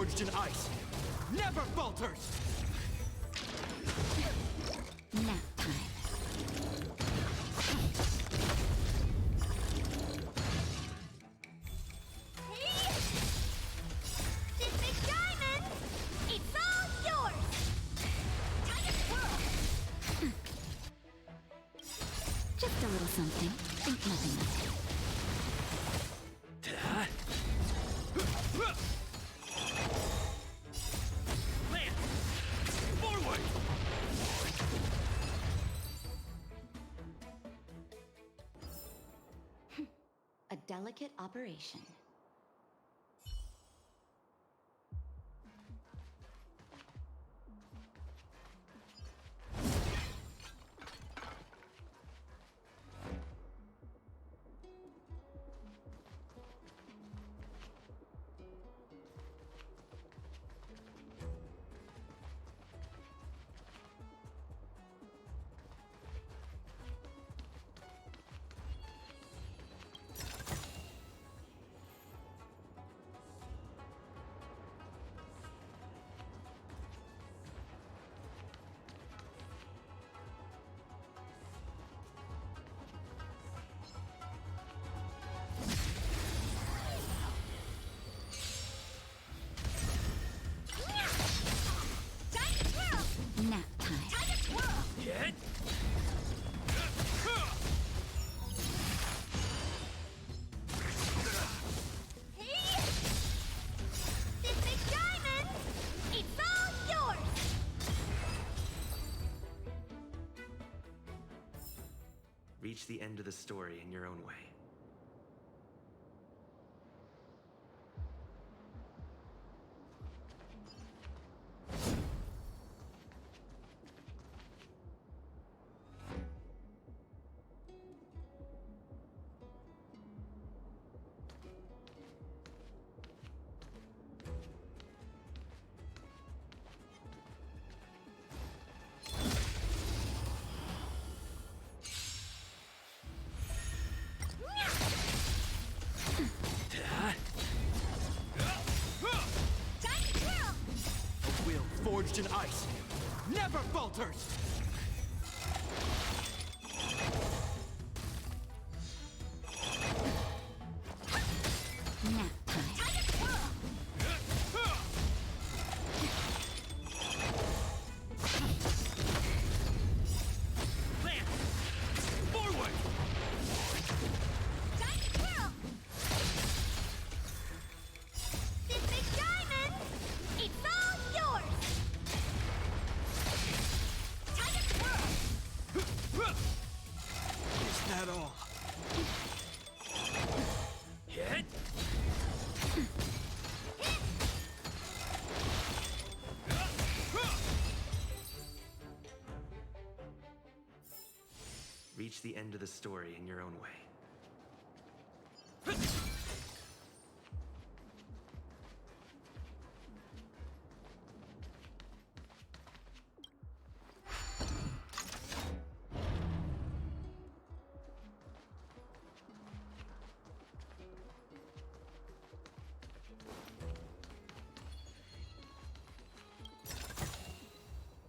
forged in ice never falters! Nap time. This big diamond! It's all yours! Time to twirl! Just a little something. Think nothing of it. Land! Forward! A delicate operation. Time to twirl! Nap time. Time to twirl! Get! Hey! This big diamond! It's all yours! Reach the end of the story in your own way. Time to twirl! A will forged in ice never falters! Nap time. Time to twirl! Land! Forward! Time to twirl! This big diamond! It's all yours! Time to twirl! Is that all? Hit! Reach the end of the story in your own way.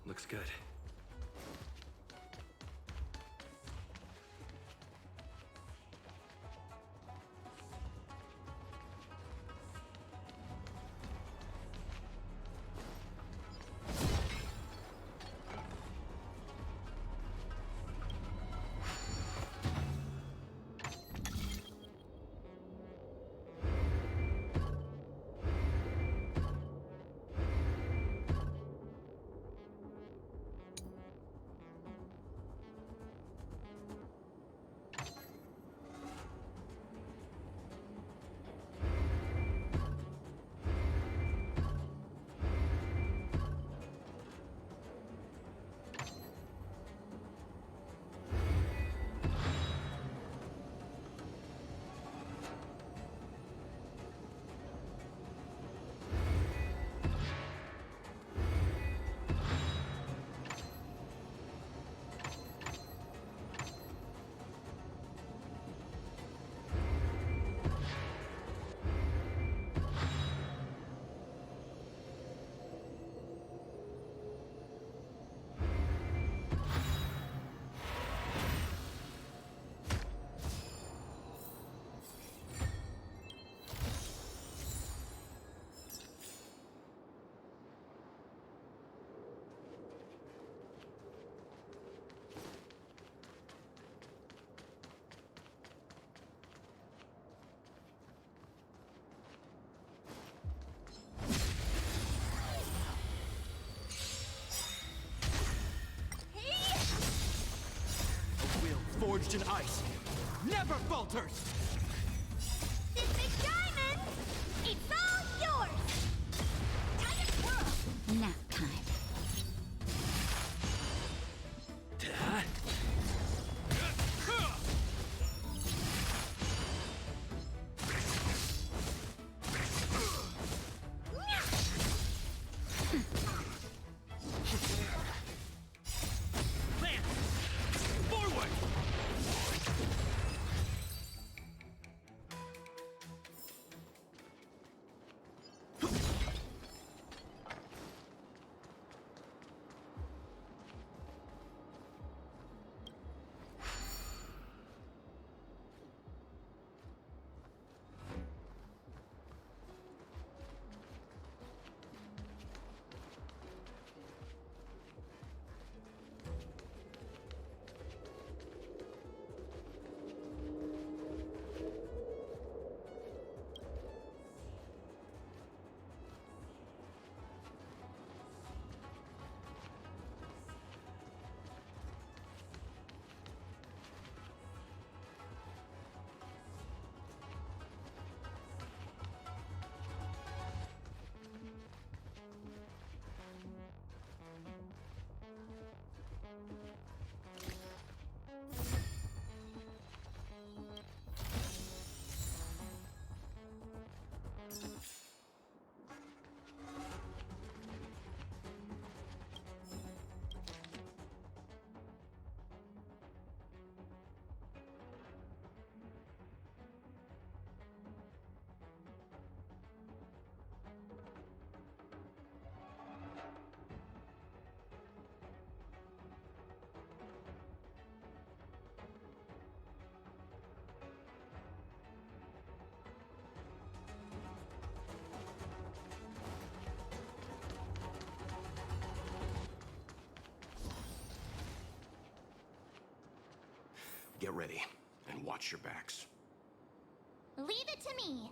Looks good. forged in ice, never falters! This big diamond! It's all yours! Tiger Swirl! Nap time. Get ready, and watch your backs. Leave it to me.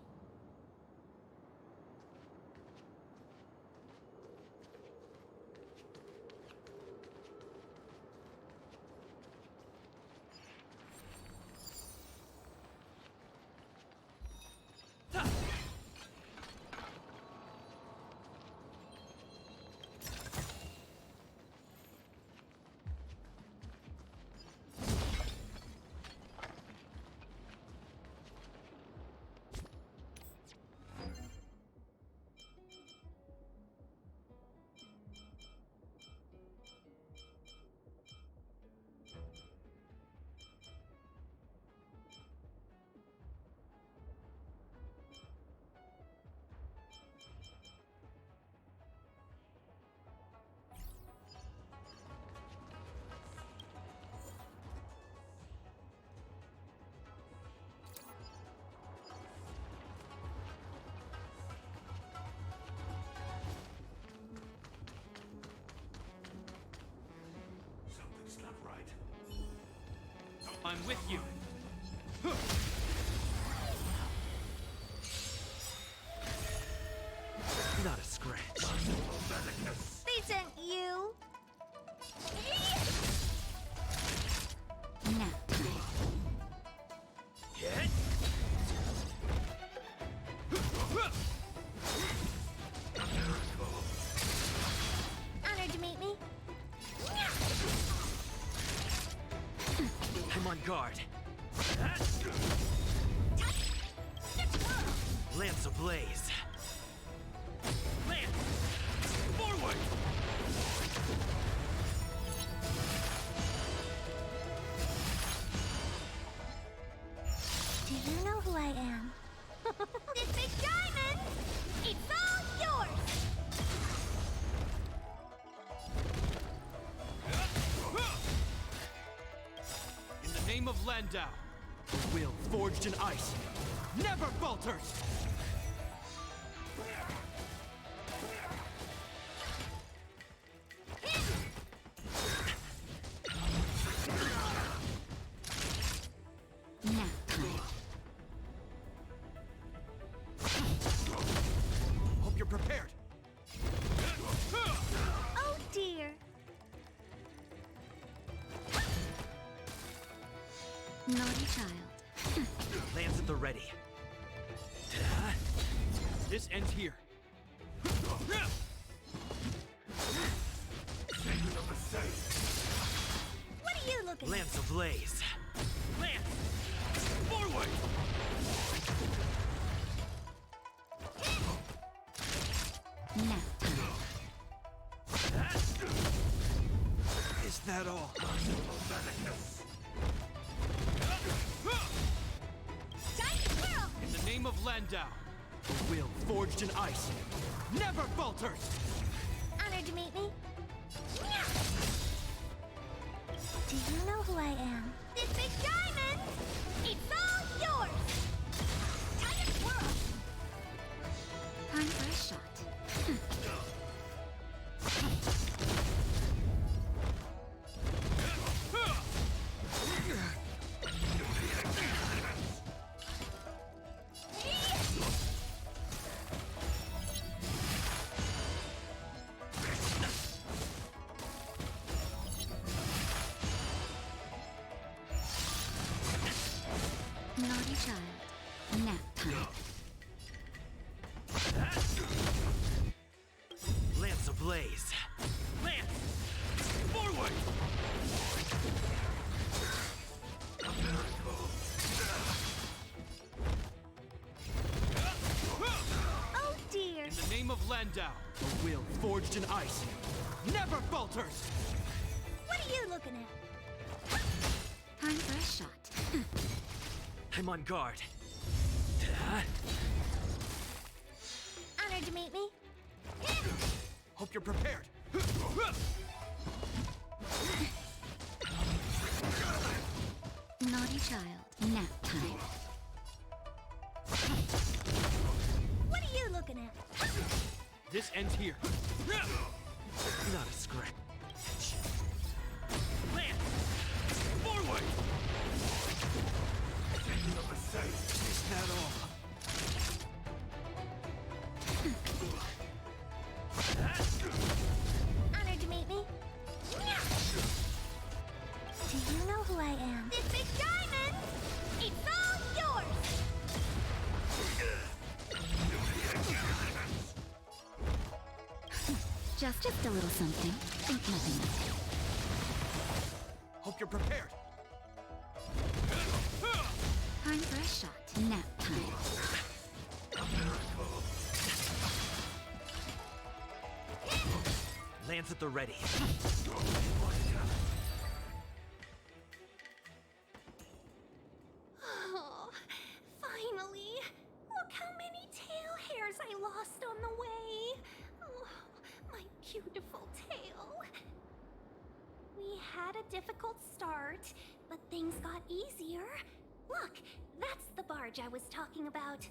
I'm with you. Not a scratch. They sent you! Nap time. Hit. Honored to meet me. I'm on guard. Lance ablaze. Lance! Forward! Do you know who I am? This big diamond! It's all yours! In the name of Landau, the will forged in ice never falters! Nap time. Hope you're prepared. Oh dear. Naughty child. Lands at the ready. This ends here. What are you looking Lance ablaze. Lance! Forward! Nap time. Is that all? In the name of Landau, a will forged in ice never falters! Honored to meet me. Do you know who I am? This big diamond! It's all yours! Time to twirl! Time for a shot. Naughty child. Nap time. Lance ablaze. Lance! Forward! Oh dear! In the name of Landau, a will forged in ice never falters! What are you looking at? Time for a shot. I'm on guard. Honored to meet me. Hope you're prepared. Naughty child. Nap time. What are you looking at? This ends here. Not a scratch. Lance! Forward! Is that all? Honored to meet me. Do you know who I am? This big diamond! It's all yours! Just a little something. Think nothing of it. Hope you're prepared. Time for a shot. Nap time. Lance at the ready. Oh, finally! Look how many tail hairs I lost on the way! Oh, my beautiful tail! We had a difficult start, but things got easier. Look, that's the barge I was talking about.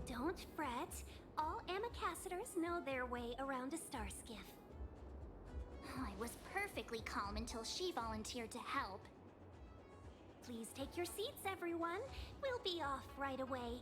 Don't fret. All Amicacetors know their way around a star skiff. I was perfectly calm until she volunteered to help. Please take your seats, everyone. We'll be off right away.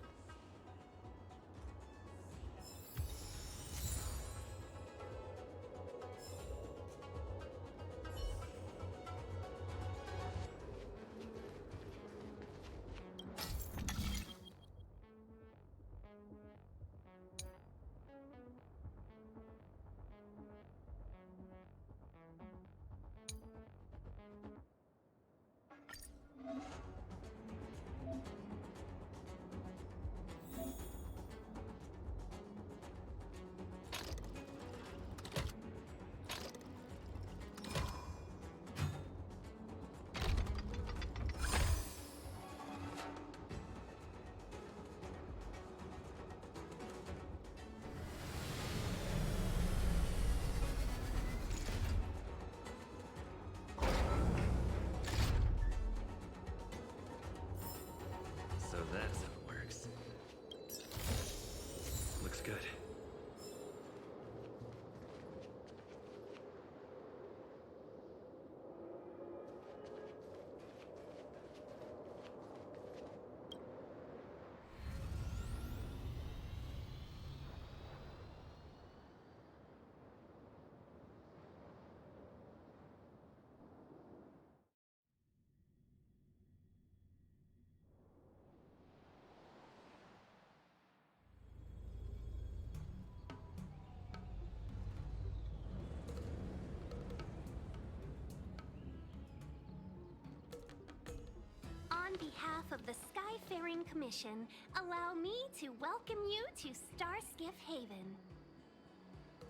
behalf of the Skyfaring Commission, allow me to welcome you to Starskiff Haven.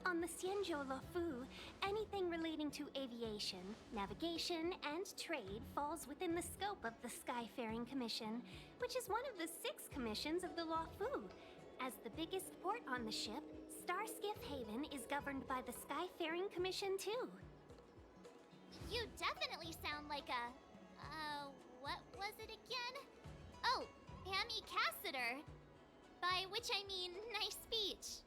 On the Xianzhou Luofu, anything relating to aviation, navigation, and trade falls within the scope of the Skyfaring Commission, which is one of the 6 commissions of the Luofu. As the biggest port on the ship, Starskiff Haven is governed by the Skyfaring Commission too. You definitely sound like a... what was it again? Oh, Amy Cassiter. By which I mean, nice speech.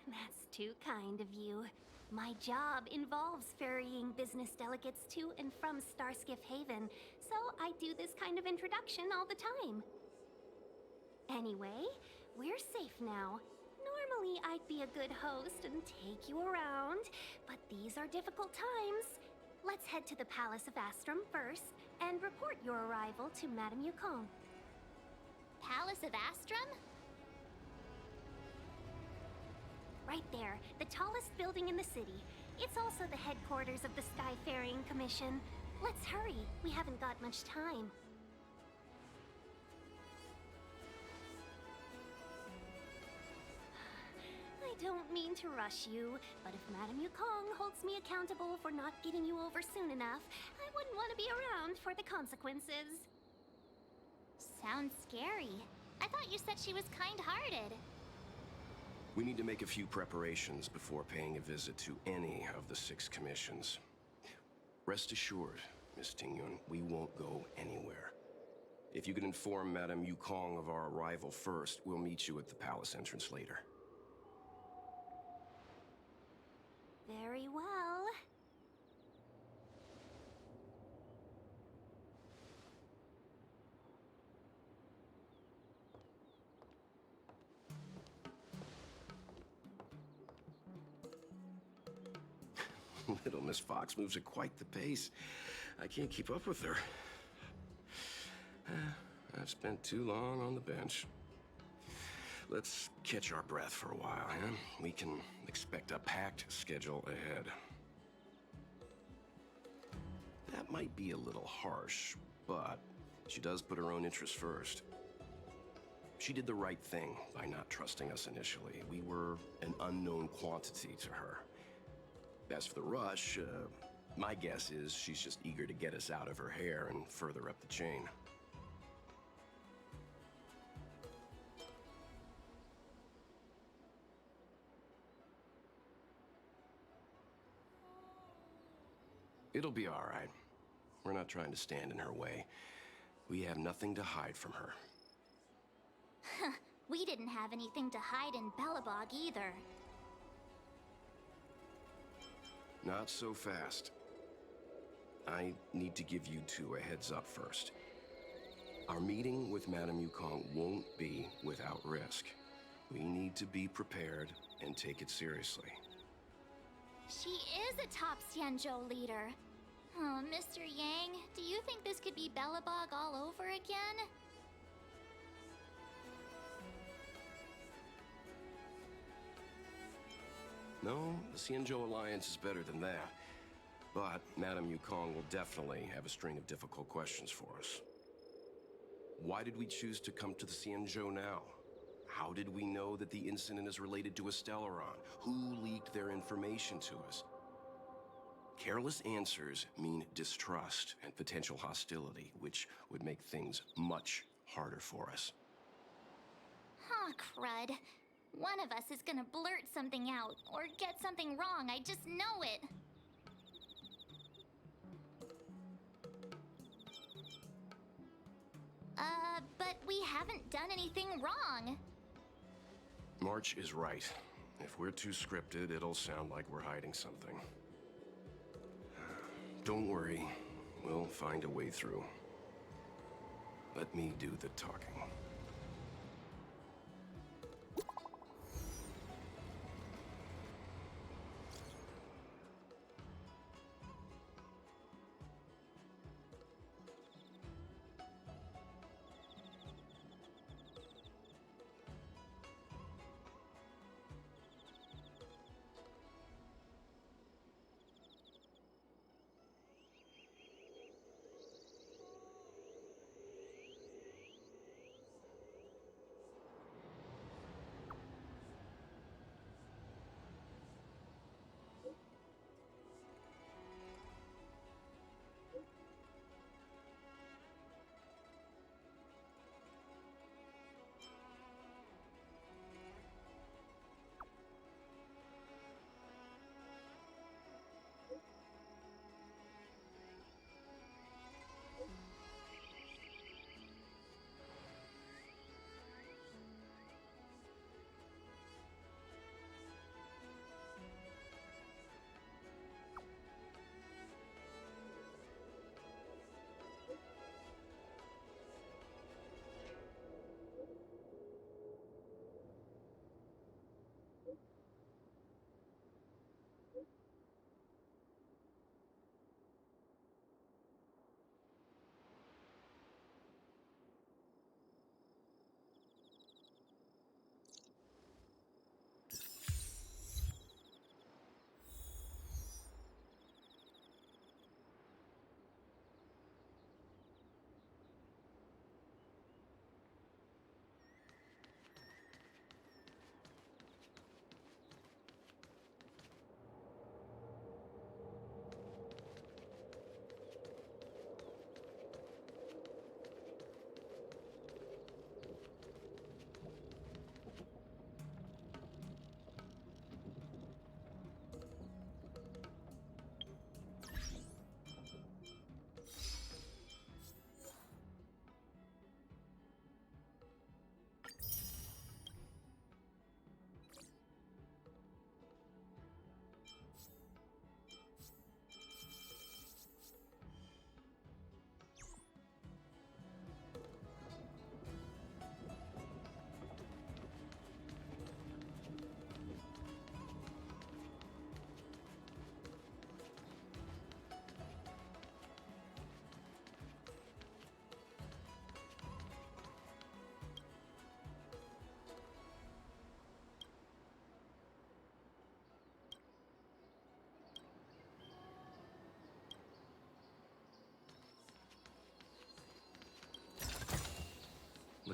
That's too kind of you. My job involves ferrying business delegates to and from Starskiff Haven, so I do this kind of introduction all the time. Anyway, we're safe now. Normally, I'd be a good host and take you around, but these are difficult times. Let's head to the Palace of Astrum first and report your arrival to Madame Yukong. Palace of Astrum? Right there, the tallest building in the city. It's also the headquarters of the Skyfaring Commission. Let's hurry, we haven't got much time. I don't mean to rush you, but if Madame Yukong holds me accountable for not getting you over soon enough, I wouldn't want to be around for the consequences. Sounds scary. I thought you said she was kind-hearted. We need to make a few preparations before paying a visit to any of the 6 commissions. Rest assured, Miss Tingyun, we won't go anywhere. If you could inform Madame Yukong of our arrival first, we'll meet you at the palace entrance later. Very well. Little Miss Fox moves at quite the pace. I can't keep up with her. I've spent too long on the bench. Let's catch our breath for a while, huh? We can expect a packed schedule ahead. That might be a little harsh, but she does put her own interests first. She did the right thing by not trusting us initially. We were an unknown quantity to her. As for the rush, my guess is she's just eager to get us out of her hair and further up the chain. It'll be all right. We're not trying to stand in her way. We have nothing to hide from her. We didn't have anything to hide in Belobog either. Not so fast. I need to give you 2 a heads up first. Our meeting with Madame Yukong won't be without risk. We need to be prepared and take it seriously. She is a top Xianzhou leader. Oh, Mr. Yang, do you think this could be Belobog all over again? No, the Xianzhou Alliance is better than that. But Madame Yukong will definitely have a string of difficult questions for us. Why did we choose to come to the Xianzhou now? How did we know that the incident is related to a Stellaron? Who leaked their information to us? Careless answers mean distrust and potential hostility, which would make things much harder for us. Huh, crud. One of us is gonna blurt something out, or get something wrong, I just know it. But we haven't done anything wrong. March is right. If we're too scripted, it'll sound like we're hiding something. Don't worry, we'll find a way through. Let me do the talking.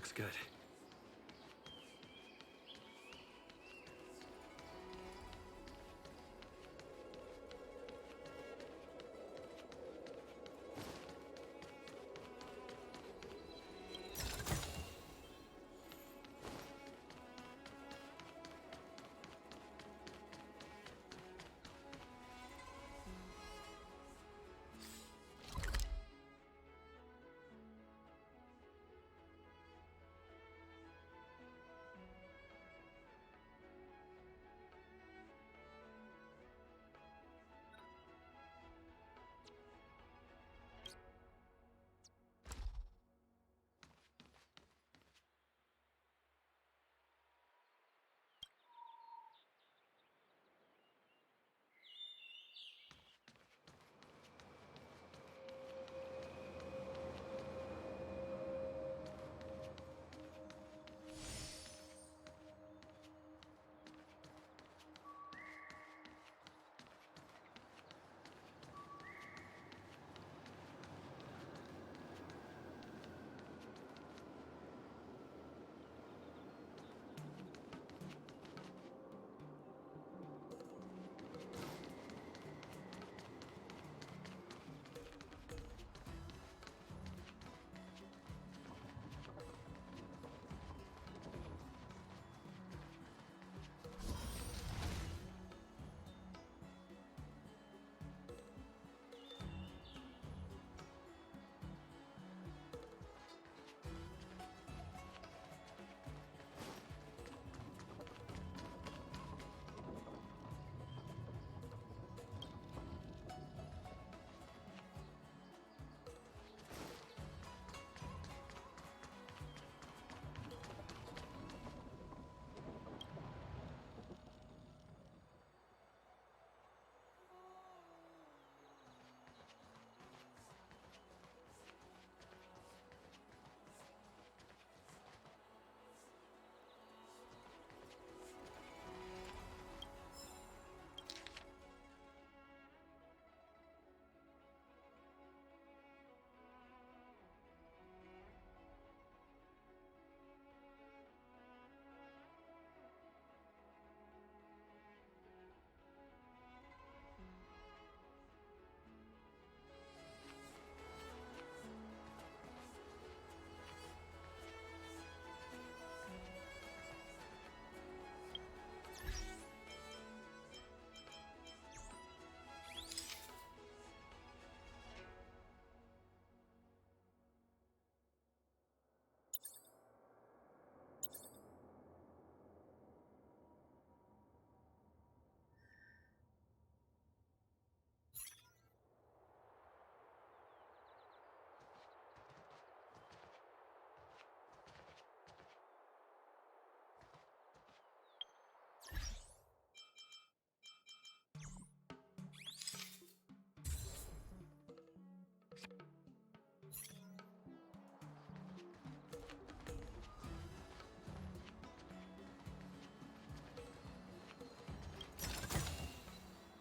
Looks good.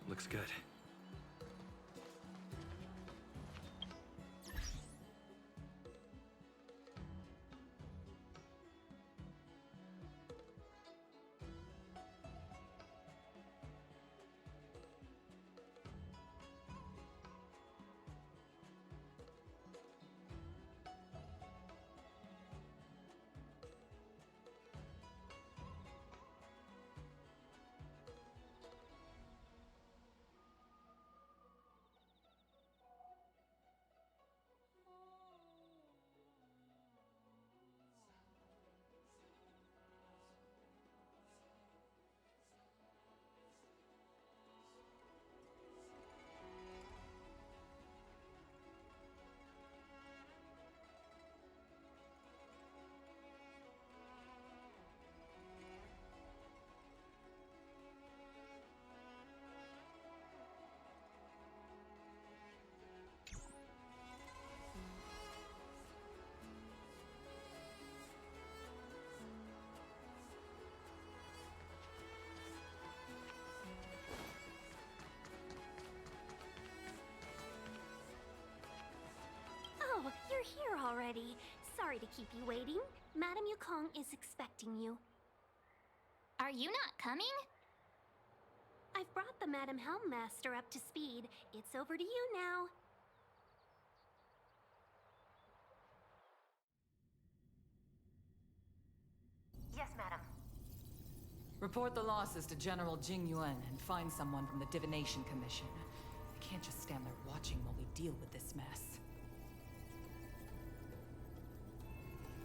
Looks good. Oh, you're here already. Sorry to keep you waiting. Madame Yukong is expecting you. Are you not coming? I've brought the Madame Helmmaster up to speed. It's over to you now. Yes, madam. Report the losses to General Jing Yuan and find someone from the Divination Commission. I can't just stand there watching while we deal with this mess.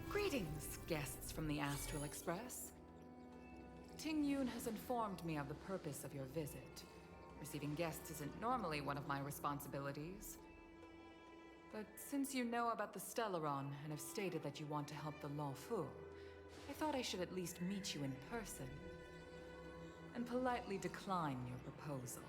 Greetings, guests from the Astral Express. Ting Yun has informed me of the purpose of your visit. Receiving guests isn't normally one of my responsibilities. But since you know about the Stellaron and have stated that you want to help the Lawfu, I thought I should at least meet you in person and politely decline your proposal.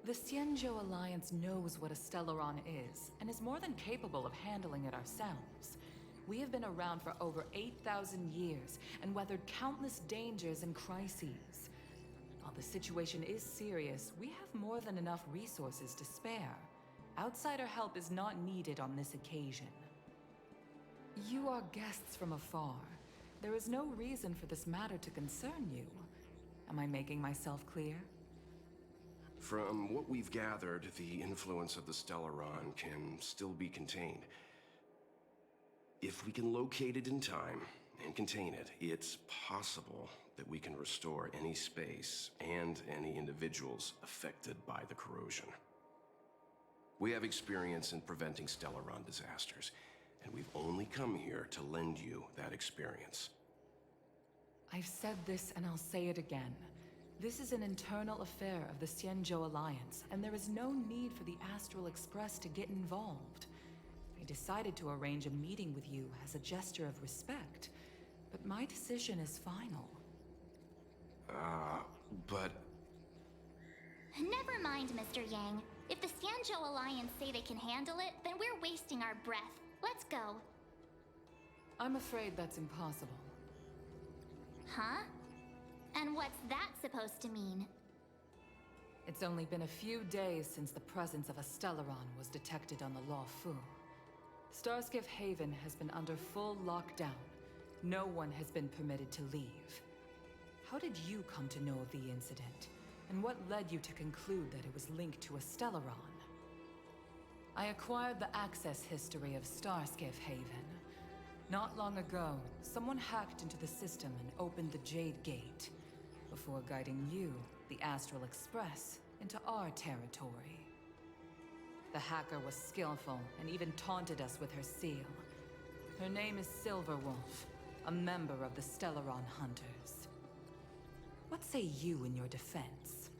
The Xianzhou Alliance knows what a Stellaron is, and is more than capable of handling it ourselves. We have been around for over 8,000 years, and weathered countless dangers and crises. While the situation is serious, we have more than enough resources to spare. Outsider help is not needed on this occasion. You are guests from afar. There is no reason for this matter to concern you. Am I making myself clear? From what we've gathered, the influence of the Stellaron can still be contained. If we can locate it in time and contain it, it's possible that we can restore any space and any individuals affected by the corrosion. We have experience in preventing Stellaron disasters, and we've only come here to lend you that experience. I've said this and I'll say it again. This is an internal affair of the Xianzhou Alliance, and there is no need for the Astral Express to get involved. I decided to arrange a meeting with you as a gesture of respect, but my decision is final. But... Never mind, Mr. Yang. If the Xianzhou Alliance say they can handle it, then we're wasting our breath. Let's go. I'm afraid that's impossible. Huh? And what's that supposed to mean? It's only been a few days since the presence of a Stellaron was detected on the Lawfu. Starskiff Haven has been under full lockdown. No one has been permitted to leave. How did you come to know of the incident? And what led you to conclude that it was linked to a Stellaron? I acquired the access history of Starskiff Haven. Not long ago, someone hacked into the system and opened the Jade Gate, before guiding you, the Astral Express, into our territory. The hacker was skillful and even taunted us with her seal. Her name is Silverwolf, a member of the Stellaron Hunters. What say you in your defense?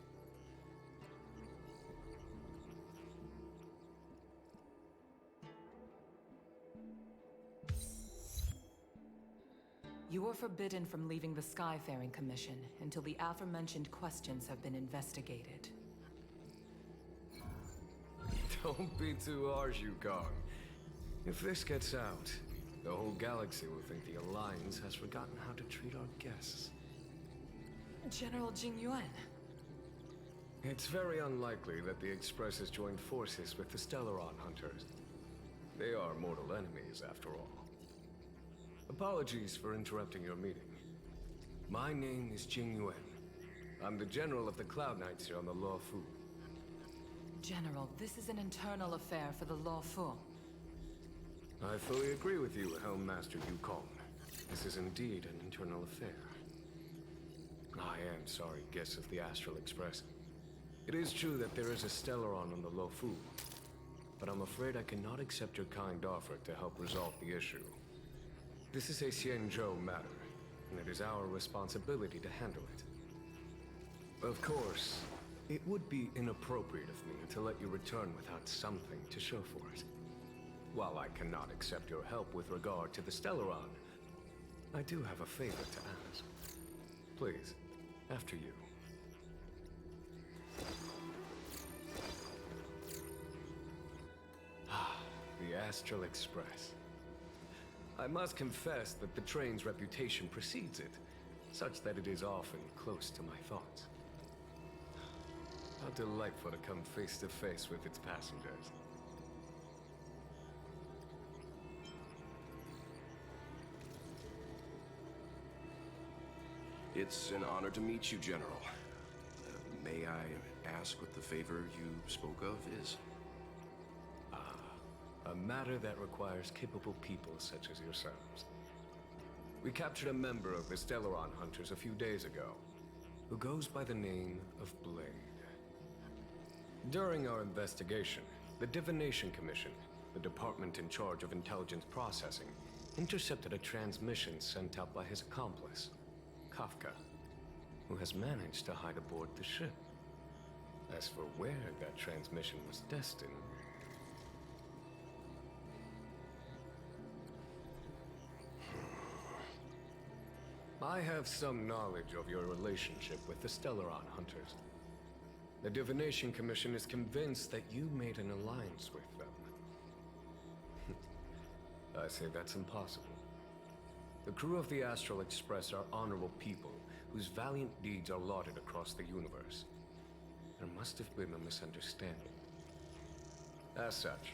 You are forbidden from leaving the Skyfaring Commission until the aforementioned questions have been investigated. Don't be too harsh, Yukong. If this gets out, the whole galaxy will think the Alliance has forgotten how to treat our guests. General Jing Yuan. It's very unlikely that the Express has joined forces with the Stellaron Hunters. They are mortal enemies, after all. Apologies for interrupting your meeting. My name is Jing Yuan. I'm the General of the Cloud Knights here on the Lawfu. General, this is an internal affair for the Lawfu. I fully agree with you, Helmmaster Yukong. This is indeed an internal affair. I am sorry, guests of the Astral Express. It is true that there is a Stellaron on the Lawfu, but I'm afraid I cannot accept your kind offer to help resolve the issue. This is a Xianzhou matter, and it is our responsibility to handle it. Of course, it would be inappropriate of me to let you return without something to show for it. While I cannot accept your help with regard to the Stellaron, I do have a favor to ask. Please, after you. The Astral Express. I must confess that the train's reputation precedes it, such that it is often close to my thoughts. How delightful to come face to face with its passengers. It's an honor to meet you, General. May I ask what the favor you spoke of is? A matter that requires capable people such as yourselves. We captured a member of the Stellaron Hunters a few days ago, who goes by the name of Blade. During our investigation, the Divination Commission, the department in charge of intelligence processing, intercepted a transmission sent out by his accomplice, Kafka, who has managed to hide aboard the ship. As for where that transmission was destined, I have some knowledge of your relationship with the Stellaron Hunters. The Divination Commission is convinced that you made an alliance with them. I say that's impossible. The crew of the Astral Express are honorable people whose valiant deeds are lauded across the universe. There must have been a misunderstanding. As such,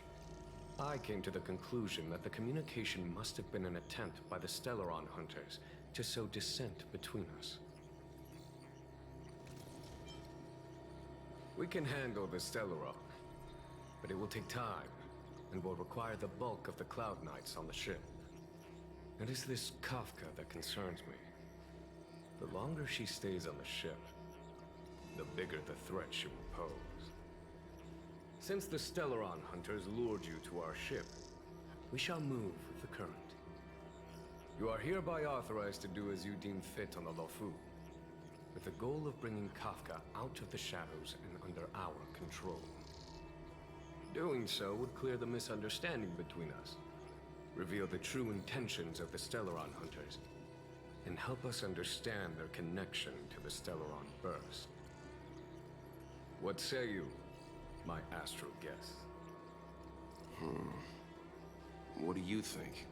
I came to the conclusion that the communication must have been an attempt by the Stellaron Hunters to sow dissent between us. We can handle the Stellaron, but it will take time and will require the bulk of the Cloud Knights on the ship. It is this Kafka that concerns me. The longer she stays on the ship, the bigger the threat she will pose. Since the Stellaron Hunters lured you to our ship, we shall move with the current. You are hereby authorized to do as you deem fit on the Lofu, with the goal of bringing Kafka out of the shadows and under our control. Doing so would clear the misunderstanding between us, reveal the true intentions of the Stellaron Hunters, and help us understand their connection to the Stellaron Burst. What say you, my astral guest? What do you think?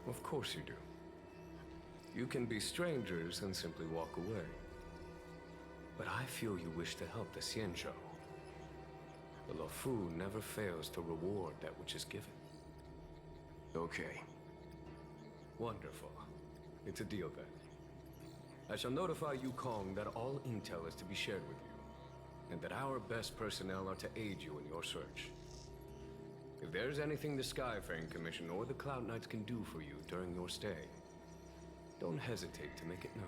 Of course you do. You can be strangers and simply walk away. But I feel you wish to help the Xianzhou. The Lofu never fails to reward that which is given. Okay. Wonderful. It's a deal then. I shall notify Yukong that all intel is to be shared with you, and that our best personnel are to aid you in your search. If there's anything the Skyfaring Commission or the Cloud Knights can do for you during your stay, don't hesitate to make it known.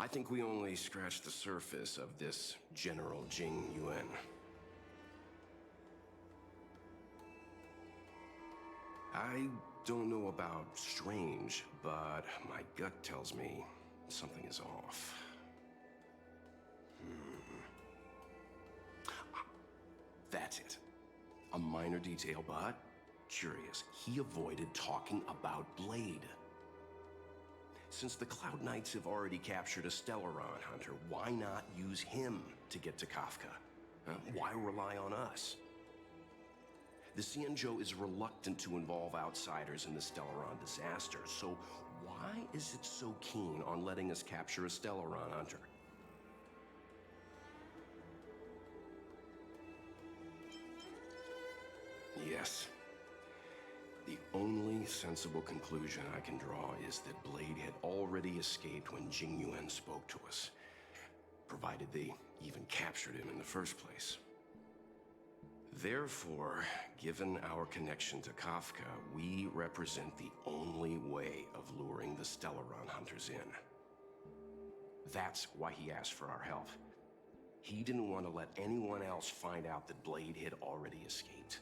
I think we only scratched the surface of this General Jing Yuan. I don't know about strange, but my gut tells me something is off. That's it. A minor detail, but curious. He avoided talking about Blade. Since the Cloud Knights have already captured a Stellaron hunter, why not use him to get to Kafka? Why rely on us? The Xianzhou is reluctant to involve outsiders in the Stellaron disaster, so why is it so keen on letting us capture a Stellaron hunter? Yes. The only sensible conclusion I can draw is that Blade had already escaped when Jing Yuan spoke to us, provided they even captured him in the first place. Therefore, given our connection to Kafka, we represent the only way of luring the Stellaron hunters in. That's why he asked for our help. He didn't want to let anyone else find out that Blade had already escaped.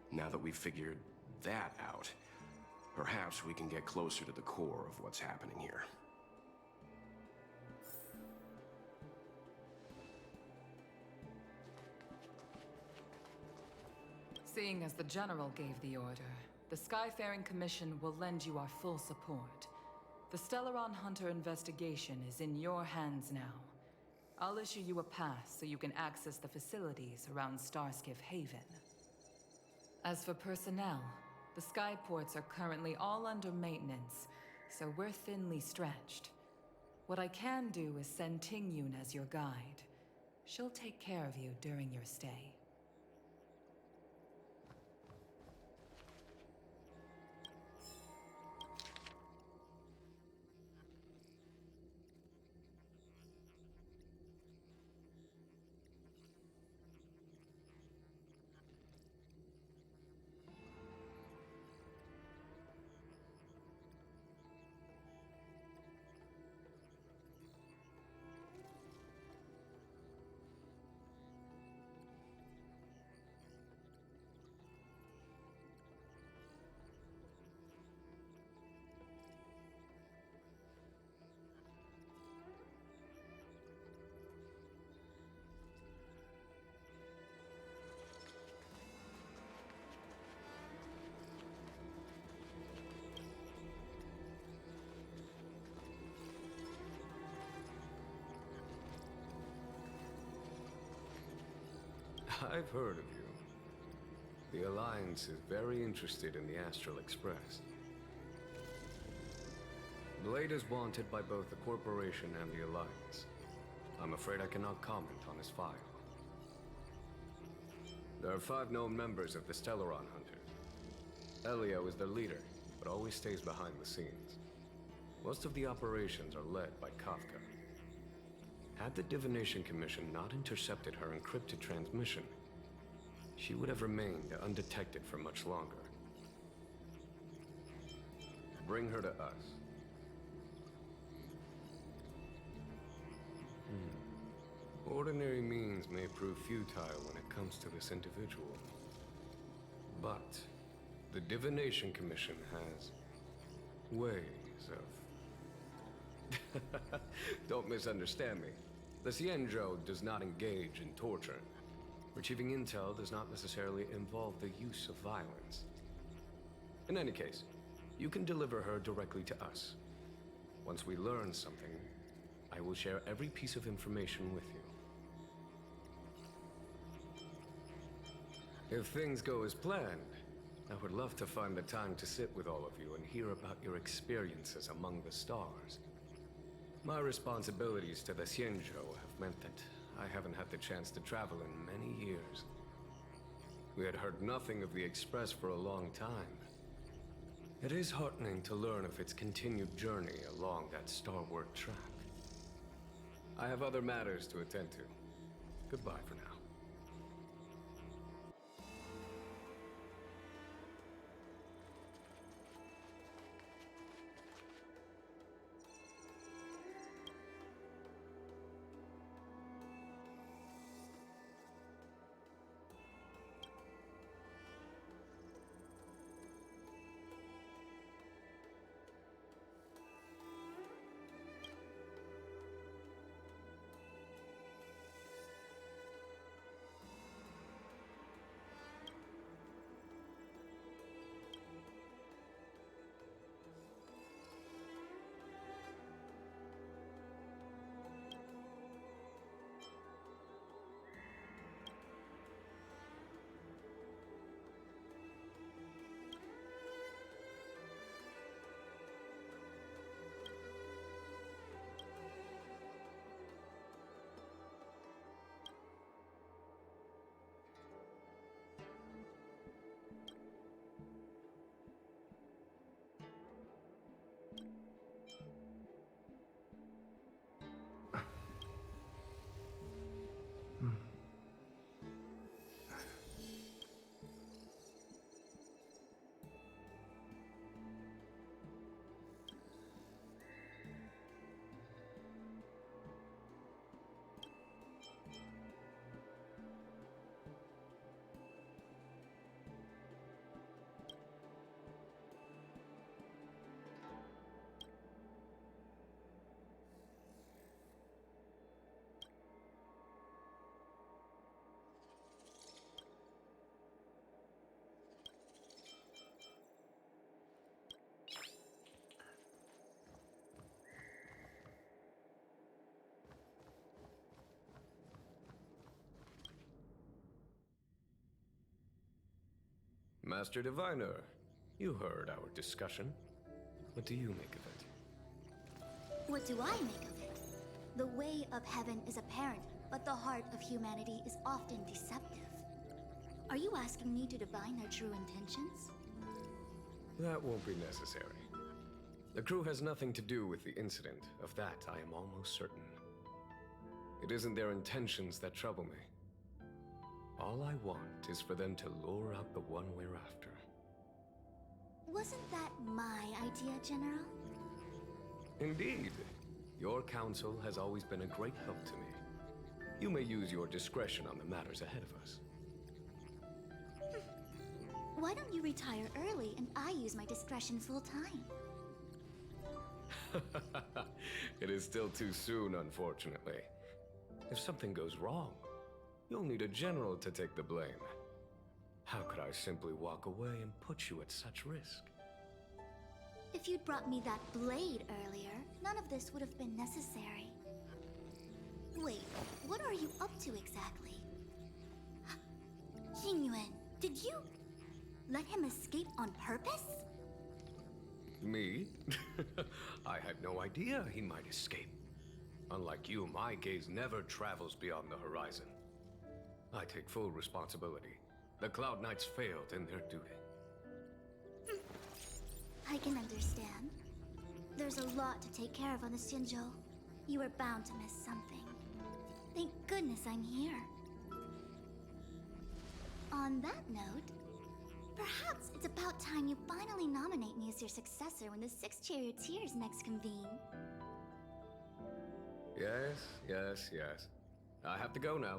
Now that we've figured that out, perhaps we can get closer to the core of what's happening here. Seeing as the General gave the order, the Skyfaring Commission will lend you our full support. The Stellaron Hunter investigation is in your hands now. I'll issue you a pass so you can access the facilities around Starskiff Haven. As for personnel, the skyports are currently all under maintenance, so we're thinly stretched. What I can do is send Tingyun as your guide. She'll take care of you during your stay. I've heard of you. The Alliance is very interested in the Astral Express. Blade is wanted by both the Corporation and the Alliance. I'm afraid I cannot comment on his file. There are 5 known members of the Stellaron Hunters. Elio is their leader, but always stays behind the scenes. Most of the operations are led by Kafka. Had the Divination Commission not intercepted her encrypted transmission, she would have remained undetected for much longer. Bring her to us. Ordinary means may prove futile when it comes to this individual. But the Divination Commission has ways of... Don't misunderstand me. The Xianzhou does not engage in torture. Retrieving intel does not necessarily involve the use of violence. In any case, you can deliver her directly to us. Once we learn something, I will share every piece of information with you. If things go as planned, I would love to find the time to sit with all of you and hear about your experiences among the stars. My responsibilities to the Xianzhou have meant that I haven't had the chance to travel in many years. We had heard nothing of the Express for a long time. It is heartening to learn of its continued journey along that starward track. I have other matters to attend to. Goodbye for now. Master Diviner, you heard our discussion. What do you make of it? What do I make of it? The way of heaven is apparent, but the heart of humanity is often deceptive. Are you asking me to divine their true intentions? That won't be necessary. The crew has nothing to do with the incident. Of that, I am almost certain. It isn't their intentions that trouble me. All I want is for them to lure out the one we're after. Wasn't that my idea, General? Indeed. Your counsel has always been a great help to me. You may use your discretion on the matters ahead of us. Why don't you retire early and I use my discretion full time? It is still too soon, unfortunately. If something goes wrong, you'll need a general to take the blame. How could I simply walk away and put you at such risk? If you'd brought me that blade earlier, none of this would have been necessary. Wait, what are you up to exactly? Xingyuan, did you let him escape on purpose? Me? I had no idea he might escape. Unlike you, my gaze never travels beyond the horizon. I take full responsibility. The Cloud Knights failed in their duty. I can understand. There's a lot to take care of on the Xinzhou. You were bound to miss something. Thank goodness I'm here. On that note, perhaps it's about time you finally nominate me as your successor when the Six Charioteers next convene. Yes. I have to go now.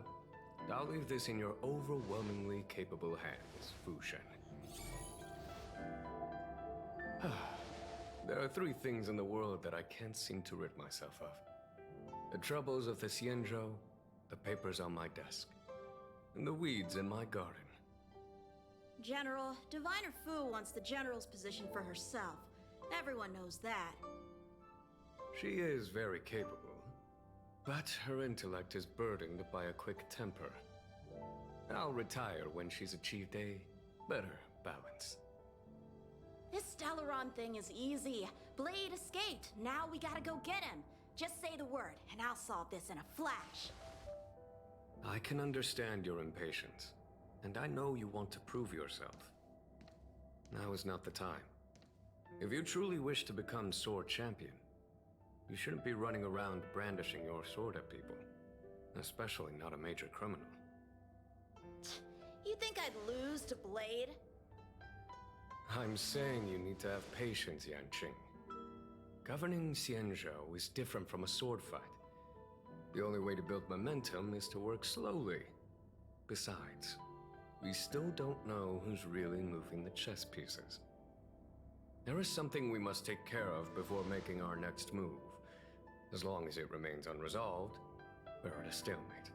I'll leave this in your overwhelmingly capable hands, Fu Shen. There are three things in the world that I can't seem to rid myself of. The troubles of the Xianzhou, the papers on my desk, and the weeds in my garden. General, Diviner Fu wants the General's position for herself. Everyone knows that. She is very capable, but her intellect is burdened by a quick temper. I'll retire when she's achieved a better balance. This Stellaron thing is easy. Blade escaped. Now we gotta go get him. Just say the word, and I'll solve this in a flash. I can understand your impatience, and I know you want to prove yourself. Now is not the time. If you truly wish to become Sword Champion, you shouldn't be running around brandishing your sword at people, especially not a major criminal. You think I'd lose to Blade? I'm saying you need to have patience, Yanqing. Governing Xianzhou is different from a sword fight. The only way to build momentum is to work slowly. Besides, we still don't know who's really moving the chess pieces. There is something we must take care of before making our next move. As long as it remains unresolved, we're at a stalemate.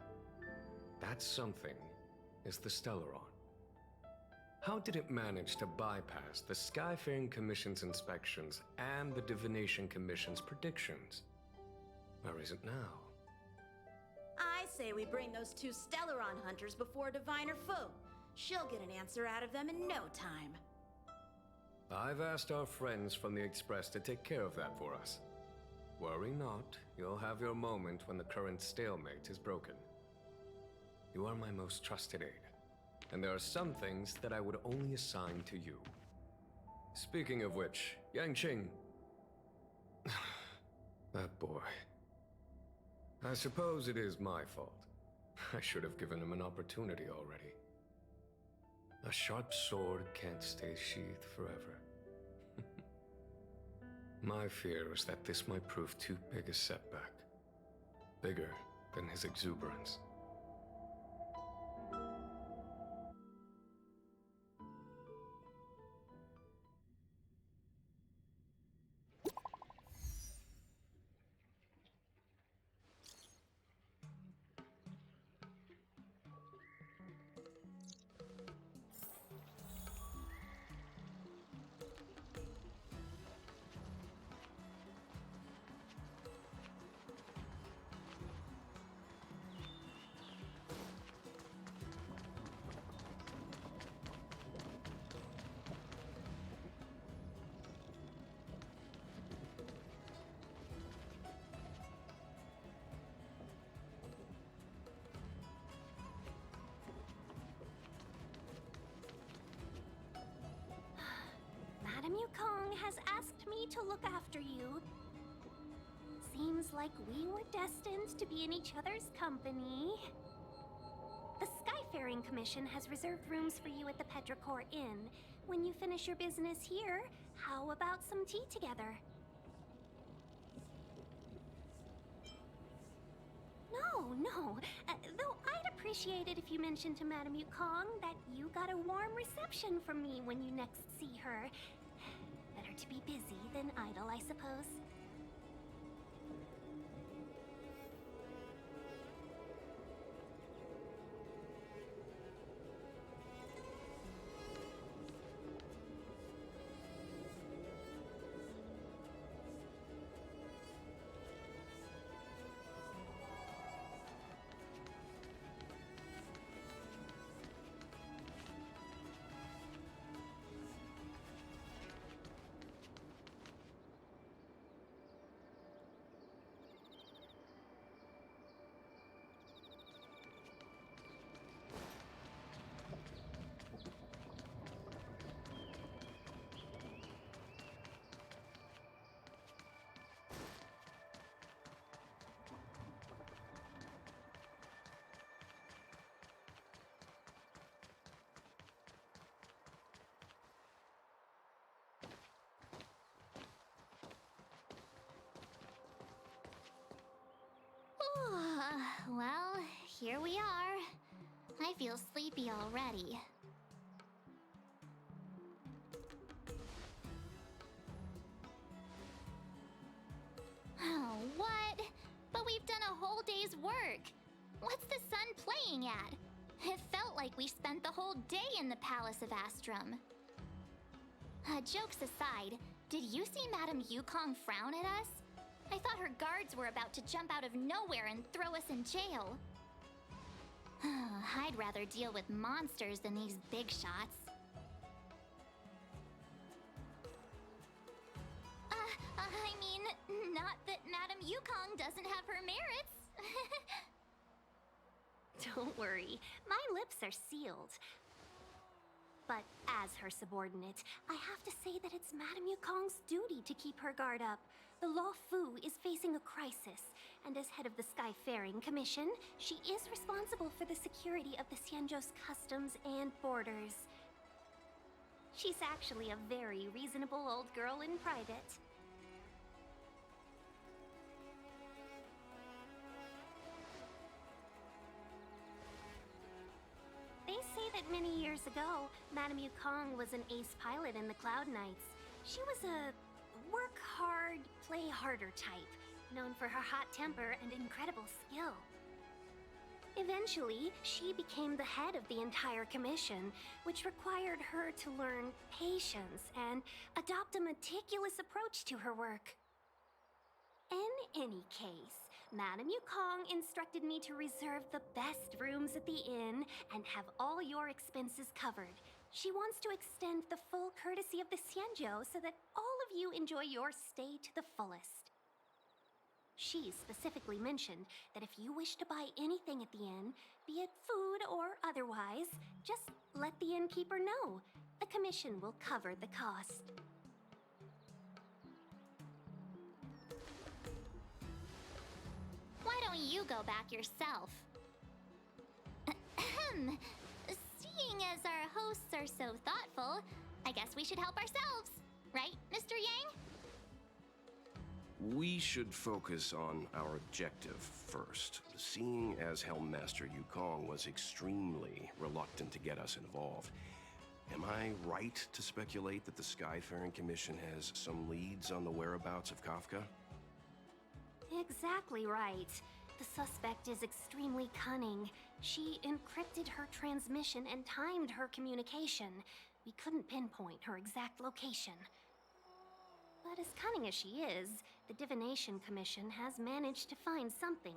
That something is the Stellaron. How did it manage to bypass the Skyfaring Commission's inspections and the Divination Commission's predictions? Where is it now? I say we bring those two Stellaron hunters before Diviner Fu. She'll get an answer out of them in no time. I've asked our friends from the Express to take care of that for us. Worry not, you'll have your moment when the current stalemate is broken. You are my most trusted aide. And there are some things that I would only assign to you. Speaking of which, Yanqing... that boy. I suppose it is my fault. I should have given him an opportunity already. A sharp sword can't stay sheathed forever. My fear is that this might prove too big a setback. Bigger than his exuberance. Madame Yukong has asked me to look after you. Seems like we were destined to be in each other's company. The Skyfaring Commission has reserved rooms for you at the Petrichor Inn. When you finish your business here, how about some tea together? No. Though I'd appreciate it if you mentioned to Madame Yukong that you got a warm reception from me when you next see her. Better to be busy than idle, I suppose. Well, here we are. I feel sleepy already. Oh, what? But we've done a whole day's work. What's the sun playing at? It felt like we spent the whole day in the Palace of Astrum. Jokes aside, did you see Madame Yukong frown at us? I thought her guards were about to jump out of nowhere and throw us in jail. I'd rather deal with monsters than these big shots. I mean, not that Madame Yukong doesn't have her merits. Don't worry, my lips are sealed. But as her subordinate, I have to say that it's Madame Yukong's duty to keep her guard up. The Law Fu is facing a crisis, and as head of the Skyfaring Commission, she is responsible for the security of the Xianzhou's customs and borders. She's actually a very reasonable old girl in private. They say that many years ago, Madame Yukong was an ace pilot in the Cloud Knights. She was a work hard, play harder type, known for her hot temper and incredible skill. Eventually, she became the head of the entire commission, which required her to learn patience and adopt a meticulous approach to her work. In any case, Madame Yukong instructed me to reserve the best rooms at the inn and have all your expenses covered. She wants to extend the full courtesy of the Xianzhou so that all of you enjoy your stay to the fullest. She specifically mentioned that if you wish to buy anything at the inn, be it food or otherwise, just let the innkeeper know. The commission will cover the cost. Why don't you go back yourself? Seeing as our hosts are so thoughtful, I guess we should help ourselves. Right, Mr. Yang? We should focus on our objective first. Seeing as Helmmaster Yukong was extremely reluctant to get us involved, am I right to speculate that the Skyfaring Commission has some leads on the whereabouts of Kafka? Exactly right. The suspect is extremely cunning. She encrypted her transmission and timed her communication. We couldn't pinpoint her exact location. But as cunning as she is, the Divination Commission has managed to find something.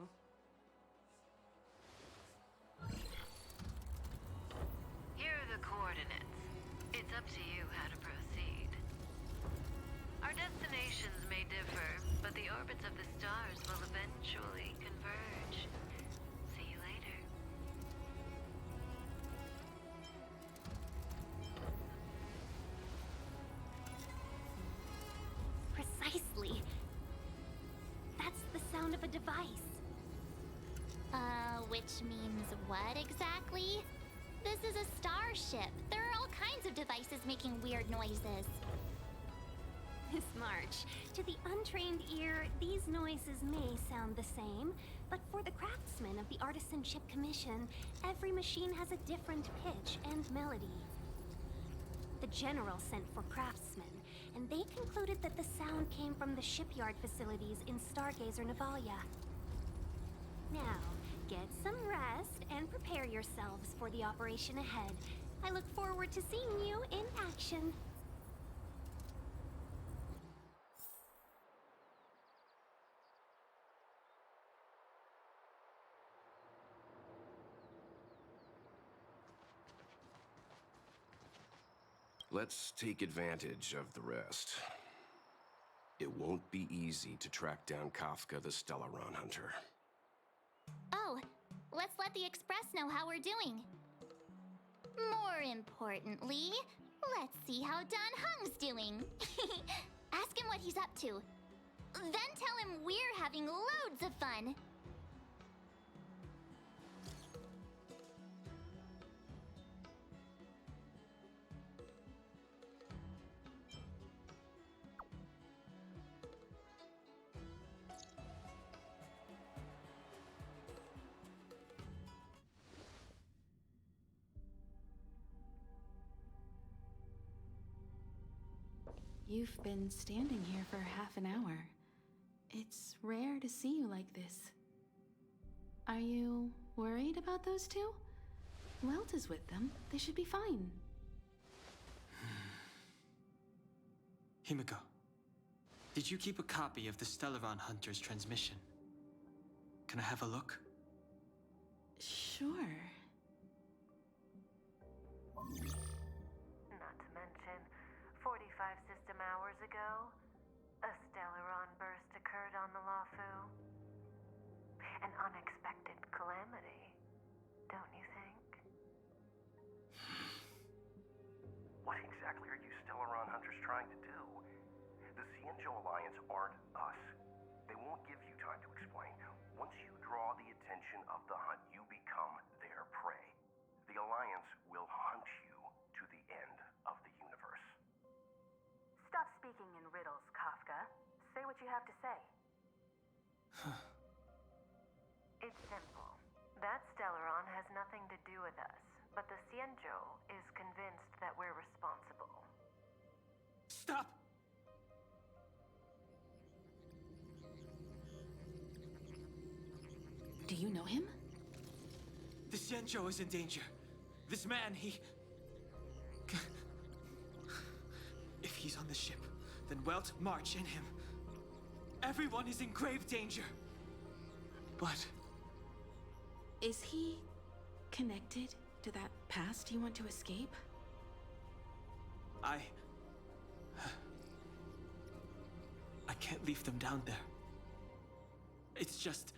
Here are the coordinates. It's up to you how to proceed. Our destinations may differ, but the orbits of the stars will eventually converge. See you later. sound of a device. Which means what exactly? This is a starship. There are all kinds of devices making weird noises. Miss March, to the untrained ear, these noises may sound the same, but for the craftsmen of the Artisan Ship Commission, every machine has a different pitch and melody. The General sent for craftsmen, and they concluded that the sound came from the shipyard facilities in Stargazer Navalia. Now, get some rest and prepare yourselves for the operation ahead. I look forward to seeing you in action. Let's take advantage of the rest. It won't be easy to track down Kafka the Stellaron Hunter. Oh, let's let the Express know how we're doing. More importantly, let's see how Don Hung's doing. Ask him what he's up to. Then tell him we're having loads of fun. You've been standing here for half an hour. It's rare to see you like this. Are you worried about those two? Welt is with them. They should be fine. Himiko, did you keep a copy of the Stellaron Hunter's transmission? Can I have a look? Sure. Not to mention, 45 system hours ago, a Stellaron burst occurred on the Lafu. An unexpected calamity, don't you think? What exactly are you Stellaron hunters trying to do? The Cienjo Alliance aren't us. They won't give you time to explain. Once you draw the attention of the hunt, you become their prey. The Alliance will hunt you to the end of the universe. Stop speaking in riddles, Kafka. Say what you have to say. It's simple. That Stellaron has nothing to do with us, but the Cienjo is convinced that we're responsible. Stop! Do you know him? The Xianzhou is in danger. This man, If he's on the ship, then Welt, March, and him. Everyone is in grave danger. But... Is he connected to that past you want to escape? I can't leave them down there. It's just...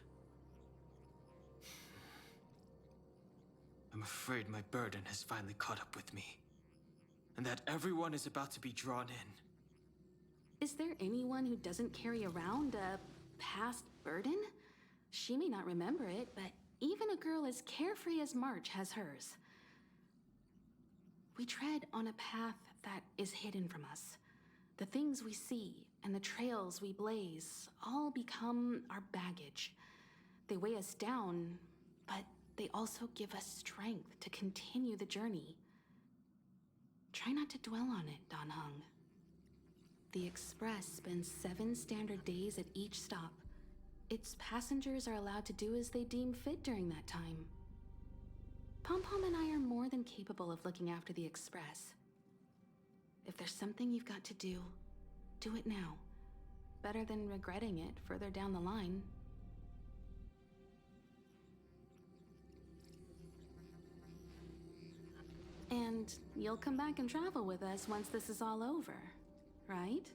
I'm afraid my burden has finally caught up with me. And that everyone is about to be drawn in. Is there anyone who doesn't carry around a past burden? She may not remember it, but even a girl as carefree as March has hers. We tread on a path that is hidden from us. The things we see and the trails we blaze all become our baggage. They weigh us down, but they also give us strength to continue the journey. Try not to dwell on it, Dan Heng. The Express spends 7 standard days at each stop. Its passengers are allowed to do as they deem fit during that time. Pom-Pom and I are more than capable of looking after the Express. If there's something you've got to do it now. Better than regretting it further down the line. And you'll come back and travel with us once this is all over, right?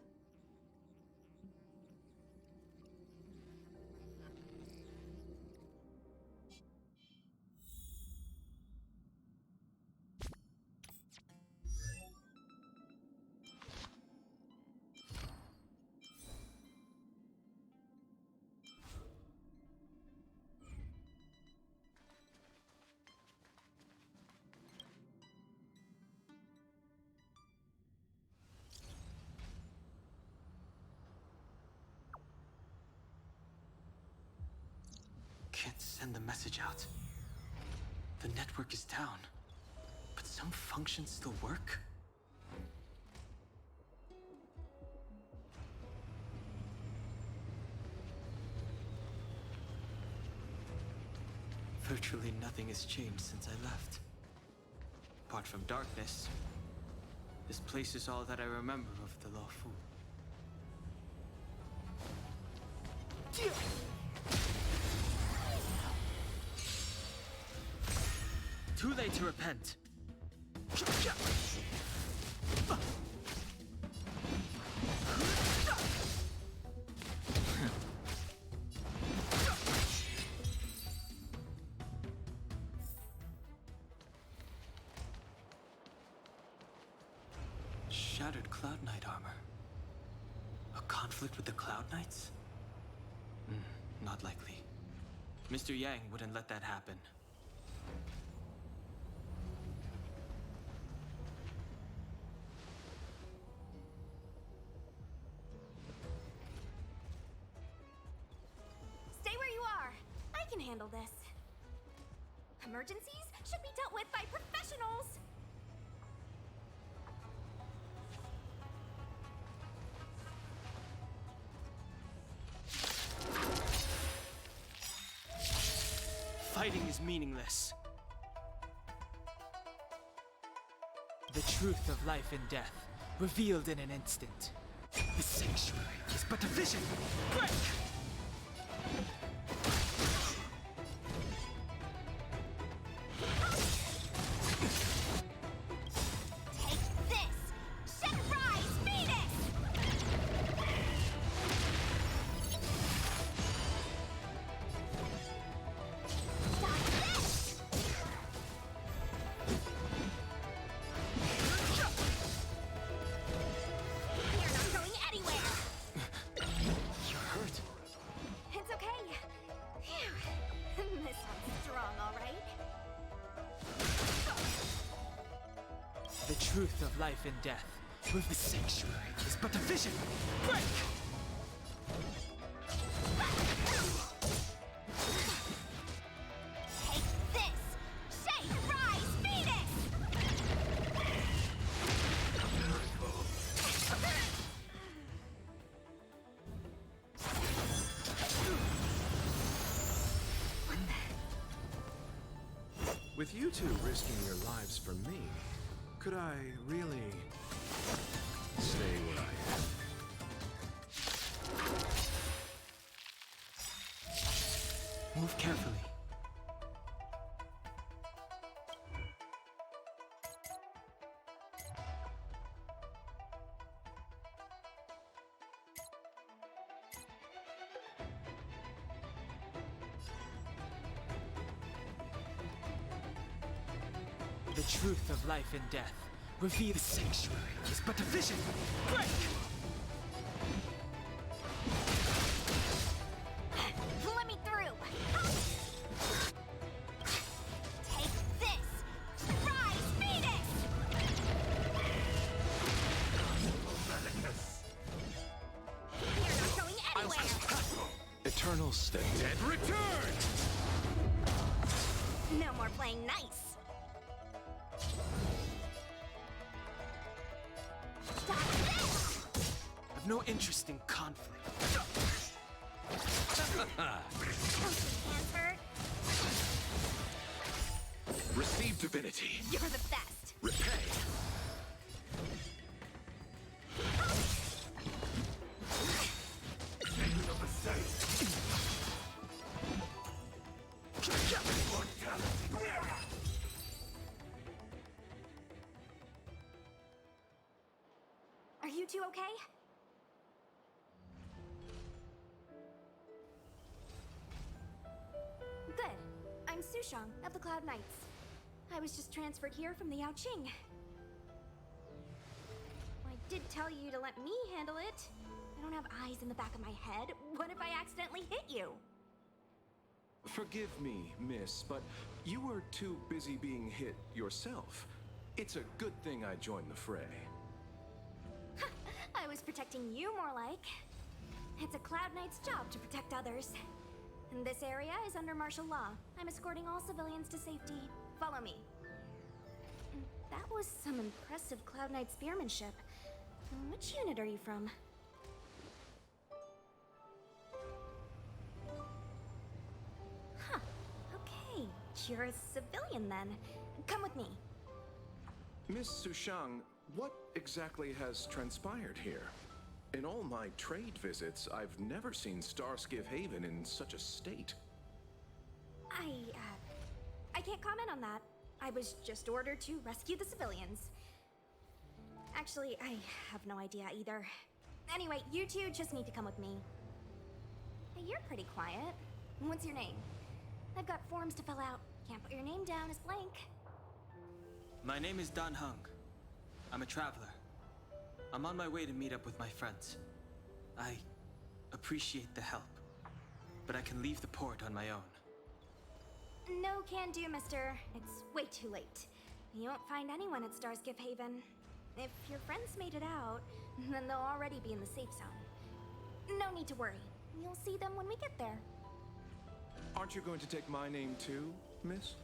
can't send the message out. The network is down, but some functions still work? Virtually nothing has changed since I left. Apart from darkness, this place is all that I remember of the Lawfu. Too late to repent. Shattered Cloud Knight armor. A conflict with the Cloud Knights? Not likely. Mr. Yang wouldn't let that happen. Stay where you are. I can handle this. Emergencies should be dealt with by professionals. Fighting is meaningless. The truth of life and death, revealed in an instant. The sanctuary is but a vision. Break! Take this! Set rise, Venus! You're not going anywhere! You're hurt. It's okay. Phew. This one's strong, all right? The truth of life and death, with the sanctuary is but a vision. Break! Take this! Say rise, Venus! With you two risking your lives for me, could I really stay where I am? Move carefully. The truth of life and death, reveal the sanctuary is but a vision. Break! Let me through! Take this! Rise, Venus! You're not going anywhere! Eternal state. Dead return! No more playing nice. Stop this! I've no interest in conflict. Hands hurt. Receive divinity. You're the best. Repay. Are you two okay? Good. I'm Sushang of the Cloud Knights. I was just transferred here from the Yaoqing. I did tell you to let me handle it. I don't have eyes in the back of my head. What if I accidentally hit you? Forgive me, miss, but you were too busy being hit yourself. It's a good thing I joined the fray. I was protecting you more like. It's a Cloud Knight's job to protect others. This area is under martial law. I'm escorting all civilians to safety. Follow me. That was some impressive Cloud Knight spearmanship. Which unit are you from? Huh. Okay, you're a civilian then. Come with me. Miss Sushang, what exactly has transpired here? In all my trade visits, I've never seen Starskiff Haven in such a state. I can't comment on that. I was just ordered to rescue the civilians. Actually, I have no idea either. Anyway, you two just need to come with me. Hey, you're pretty quiet. What's your name? I've got forms to fill out. Can't put your name down as blank. My name is Dan Hung. I'm a traveler. I'm on my way to meet up with my friends. I appreciate the help, but I can leave the port on my own. No can do, mister. It's way too late. You won't find anyone at Starskiff Haven. If your friends made it out, then they'll already be in the safe zone. No need to worry. You'll see them when we get there. Aren't you going to take my name too, miss?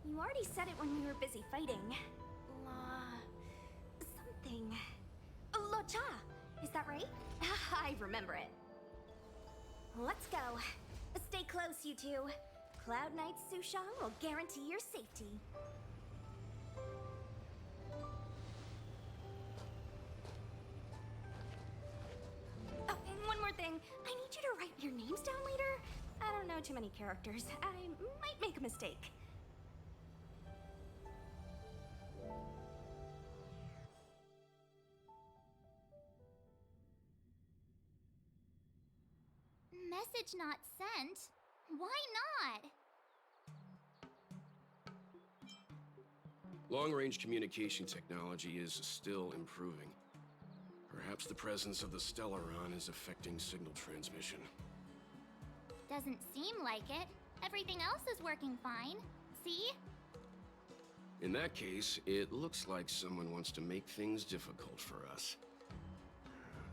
You already said it when we were busy fighting. Something. Lo Cha! Is that right? I remember it. Let's go. Stay close, you two. Cloud Knight Sushang will guarantee your safety. Oh, one more thing. I need you to write your names down later. I don't know too many characters. I might make a mistake. Message not sent? Why not? Long-range communication technology is still improving. Perhaps the presence of the Stellaron is affecting signal transmission. Doesn't seem like it. Everything else is working fine. See? In that case, it looks like someone wants to make things difficult for us.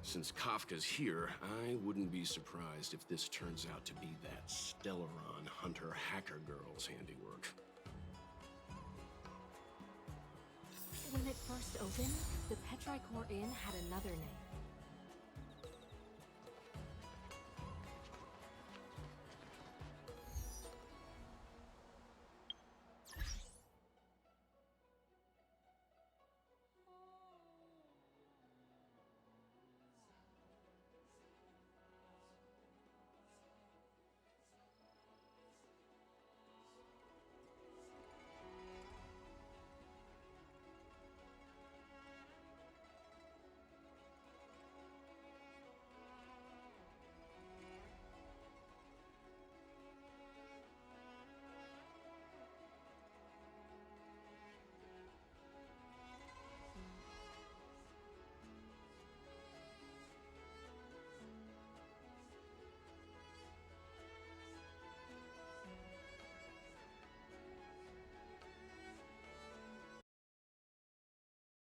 Since Kafka's here, I wouldn't be surprised if this turns out to be that Stellaron Hunter hacker girl's handiwork. When it first opened, the Petrichor Inn had another name.